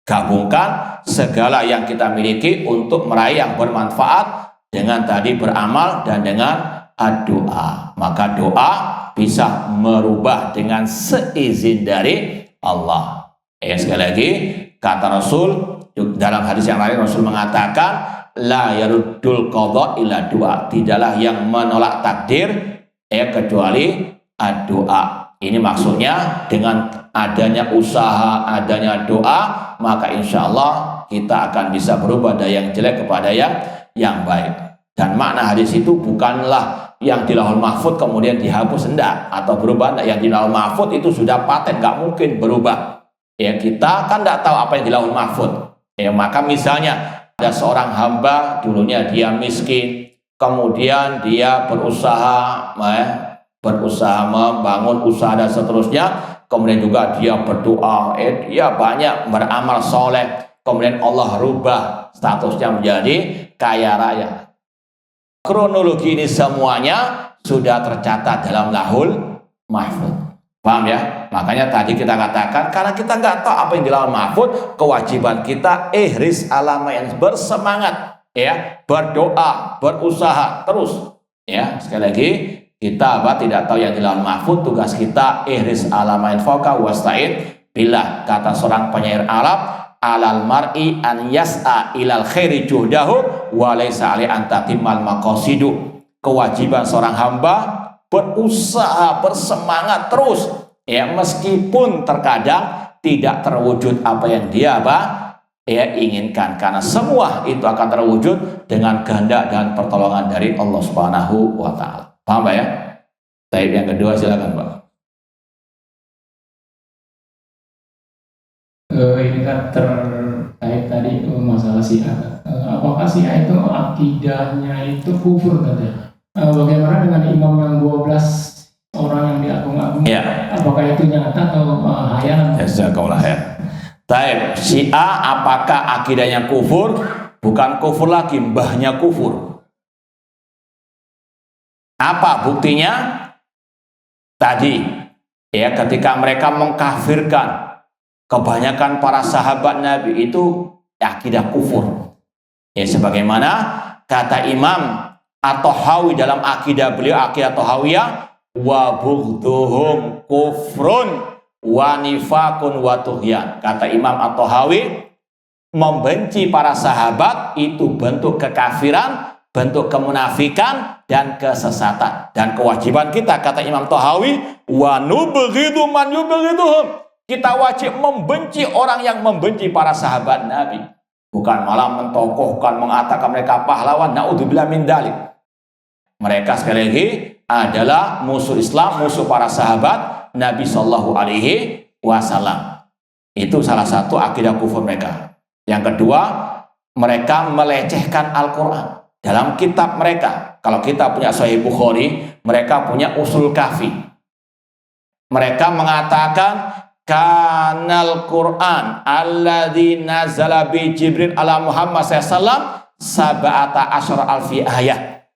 gabungkan segala yang kita miliki untuk meraih yang bermanfaat dengan tadi beramal dan dengan doa. Maka doa bisa merubah dengan seizin dari Allah. Sekali lagi kata Rasul dalam hadis yang lain, Rasul mengatakan la yaruddul qadha illa doa. Tidaklah yang menolak takdir kecuali doa. Ini maksudnya dengan adanya usaha, adanya doa, maka insya Allah kita akan bisa berubah dari yang jelek kepada yang baik. Dan makna hadis itu bukanlah yang di Lauhul Mahfuz kemudian dihapus, enggak, atau berubah enggak. Yang di Lauhul Mahfuz itu sudah paten, nggak mungkin berubah. Kita kan nggak tahu apa yang di Lauhul Mahfuz. Maka misalnya ada seorang hamba, dulunya dia miskin, kemudian dia berusaha membangun usaha dan seterusnya, kemudian juga dia berdoa, dia banyak beramal soleh, kemudian Allah rubah statusnya menjadi kaya raya. Kronologi ini semuanya sudah tercatat dalam Lauhul Mahfuz. Paham ya? Makanya tadi kita katakan, karena kita nggak tahu apa yang di Lauhul Mahfuz, kewajiban kita ihris alama yang bersemangat, berdoa, berusaha terus. Sekali lagi, kita tidak tahu yang di Lauhul Mahfuz, tugas kita ihris alama infaka wasta'id billah. Kata seorang penyair Arab, alal mar'i an yas'a ilal khairi juhdahu wa laysa alai an tatimmal maqasidu. Kewajiban seorang hamba berusaha, bersemangat terus ya, meskipun terkadang tidak terwujud apa yang dia inginkan, karena semua itu akan terwujud dengan kehendak dan pertolongan dari Allah Subhanahu wa taala. Paham Pak ya? Baik, yang kedua silakan Pak. Ini kan terkait tadi masalah Syiah. Apakah Syiah itu akidahnya itu kufur katanya? Bagaimana dengan imam yang 12 orang yang diagung-agung? Ya. Apakah itu nyata atau hayalan? Jazakallah khair. Baik, Syiah apakah akidahnya kufur? Bukan kufur lagi, mbahnya kufur. Apa buktinya? Tadi ya, ketika mereka mengkafirkan kebanyakan para sahabat Nabi itu akidah kufur. Ya, sebagaimana kata Imam At-Tahawi dalam akidah beliau, akidah Tahawiyah, wa bughdhuhum kufrun wa nifaqun wa tughyan. Kata Imam At-Tahawi, membenci para sahabat itu bentuk kekafiran, bentuk kemunafikan dan kesesatan. Dan kewajiban kita, kata Imam Tahawi, wa nubghidu man yubghiduhum. Kita wajib membenci orang yang membenci para sahabat Nabi. Bukan malah mentokohkan, mengatakan mereka pahlawan. Na'udzubillah min dzalik. Mereka sekali lagi adalah musuh Islam, musuh para sahabat Nabi Shallallahu Alaihi Wasallam. Itu salah satu akidah kufur mereka. Yang kedua, mereka melecehkan Al-Quran. Dalam kitab mereka, kalau kita punya Sahih Bukhari, mereka punya Usul Kafi. Mereka mengatakan, kanal Quran alladzi nazala bi Jibril ala Muhammad sallallahu sab'ata asyara alfi ayat.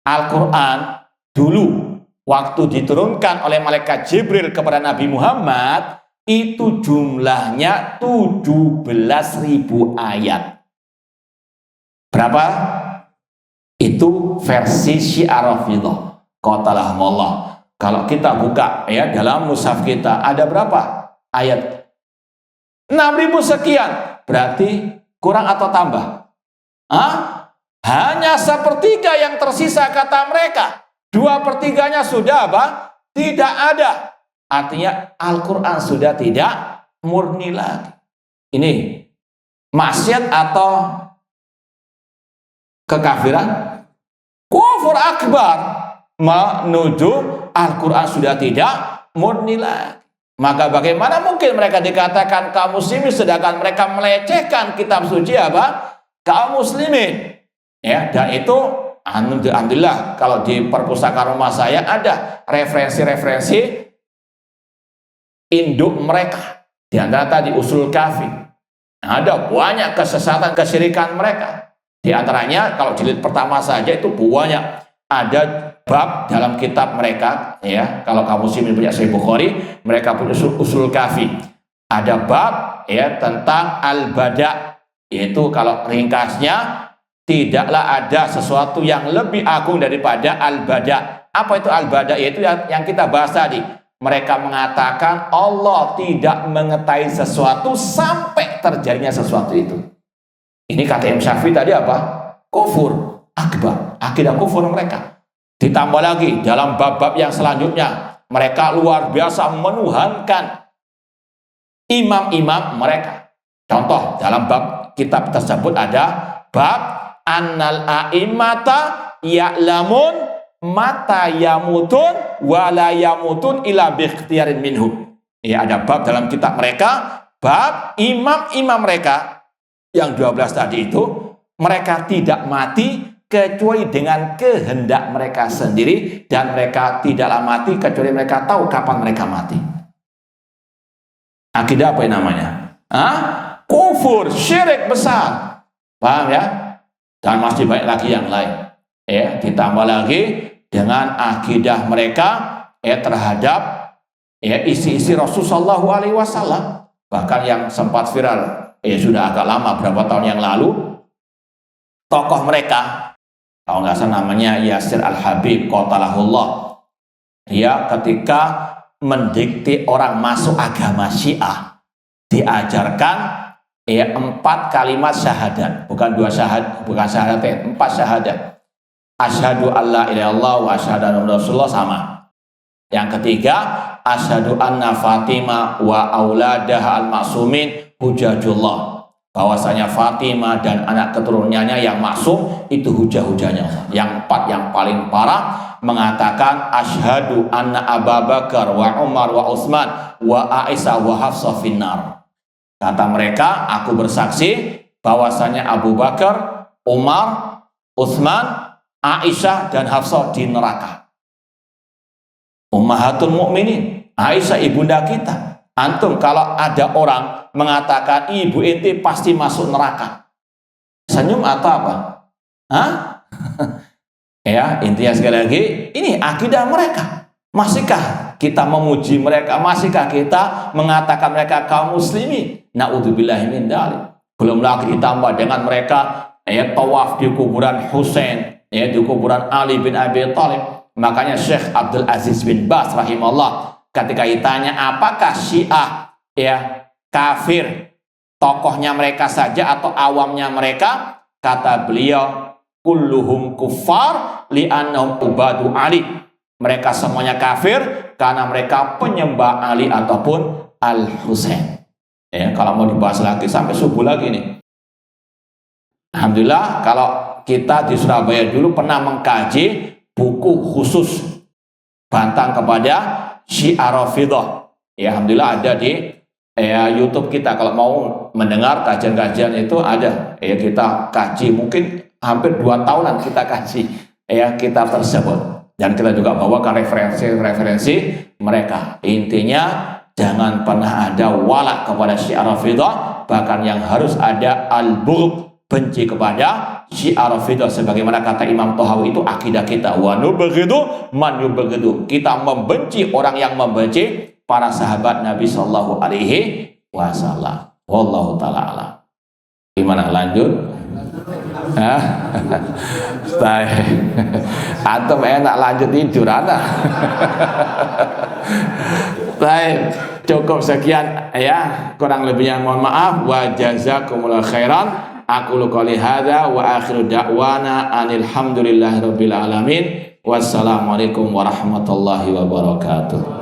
Al-Quran dulu waktu diturunkan oleh malaikat Jibril kepada Nabi Muhammad itu jumlahnya 17.000 ayat. Berapa? Itu versi Syiah Rafidhah. Qatalahumullah. Kalau kita buka ya dalam mushaf kita ada berapa? Ayat 6.000 sekian, berarti kurang atau tambah? Hanya sepertiga yang tersisa kata mereka. 2/3 sudah apa? Tidak ada. Artinya Al-Quran sudah tidak murni lagi. Ini maksiat atau kekafiran? Kufur akbar, menuju Al-Quran sudah tidak murni lagi. Maka bagaimana mungkin mereka dikatakan kaum muslimin sedangkan mereka melecehkan kitab suci apa? Kaum muslimin. Ya, dan itu alhamdulillah kalau di perpustakaan rumah saya ada referensi-referensi induk mereka. Di antara tadi Usul Kafi. Ada banyak kesesatan kesyirikan mereka. Di antaranya kalau jilid pertama saja itu banyak. Ada bab dalam kitab mereka ya, kalau kamu muslimin punya Sahih Bukhari, mereka punya Usul Kafi. Ada bab ya tentang al-bada', yaitu kalau ringkasnya tidaklah ada sesuatu yang lebih agung daripada al-bada'. Apa itu al-bada'? Yaitu yang kita bahas tadi. Mereka mengatakan Allah tidak mengetahui sesuatu sampai terjadinya sesuatu itu. Ini kata Imam Syafi'i tadi apa? Kufur akbar, akidah kufur mereka. Ditambah lagi dalam bab-bab yang selanjutnya, mereka luar biasa menuhankan imam-imam mereka. Contoh dalam bab kitab tersebut ada bab annal a'immata ya'lamun mata yamutun wa la yamutun illa bi ikhtiyarin minhum. Ya, ada bab dalam kitab mereka, bab imam-imam mereka yang 12 tadi itu, mereka tidak mati kecuali dengan kehendak mereka sendiri, dan mereka tidaklah mati kecuali mereka tahu kapan mereka mati. Akidah apa yang namanya? Kufur, syirik besar. Paham ya? Dan masih banyak lagi yang lain. Ya, ditambah lagi dengan akidah mereka terhadap isi-isi Rasulullah SAW. Bahkan yang sempat viral, sudah agak lama, berapa tahun yang lalu, tokoh mereka, kalau nggak salah namanya Yasir Al-Habib qatalahullah. Dia ketika mendikte orang masuk agama Syiah, diajarkan ya 4 kalimat syahadat, bukan 2 syahadat, bukan syahadat, 4 syahadat. Asyhadu alla ilaha illallah wa asyhadu anna rasulullah sama. Yang ketiga, asyhadu anna Fatimah wa auladaha al-ma'sumin hujajullah. Bahwasanya Fatimah dan anak keturunannya yang maksum itu hujah-hujahnya Allah. Yang 4 yang paling parah mengatakan asyhadu anna Abu Bakar wa Umar wa Utsman wa Aisyah wa Hafsah finnar. Kata mereka, aku bersaksi bahwasanya Abu Bakar, Umar, Utsman, Aisyah dan Hafsah di neraka. Ummahatul mukminin, Aisyah ibunda kita. Antum kalau ada orang mengatakan ibu ente pasti masuk neraka, senyum atau apa? Hah? Ya, intinya sekali lagi, ini akidah mereka. Masihkah kita memuji mereka? Masihkah kita mengatakan mereka kaum muslimin? Na'udzubillahi min dzalik. Belum lagi ditambah dengan mereka tawaf di kuburan Husain, di kuburan Ali bin Abi Thalib. Makanya Syekh Abdul Aziz bin Baz rahimahullah ketika ditanya apakah Syiah kafir, tokohnya mereka saja atau awamnya mereka, kata beliau, kulluhum kuffar li'annahum ubadu Ali. Mereka semuanya kafir karena mereka penyembah Ali ataupun Al-Husain. Kalau mau dibahas lagi sampai subuh lagi nih. Alhamdulillah kalau kita di Surabaya dulu pernah mengkaji buku khusus bantang kepada Syiah Rafidhah. Alhamdulillah ada di YouTube kita. Kalau mau mendengar kajian-kajian itu ada. Kita kaji mungkin hampir 2 tahunan kita kaji kitab tersebut. Dan kita juga bawakan referensi-referensi mereka. Intinya jangan pernah ada walak kepada Syiah Rafidhah, bahkan yang harus ada al-bughd, benci kepada Syiah Rafidhah. Sebagaimana kata Imam Thahawi, itu akidah kita, wa nubghidu man yubghidu. Kita membenci orang yang membenci para sahabat Nabi sallallahu alaihi wasallam. Wallahu taala alam. Gimana lanjut? Antum enak lanjut tidur ana. Baik, cukup sekian kurang lebihnya mohon maaf. Wa jazakumullahu khairan. Aku qouli hadza wa akhiru da'wana anil hamdulillahi rabbil alamin. Wassalamualaikum warahmatullahi wabarakatuh.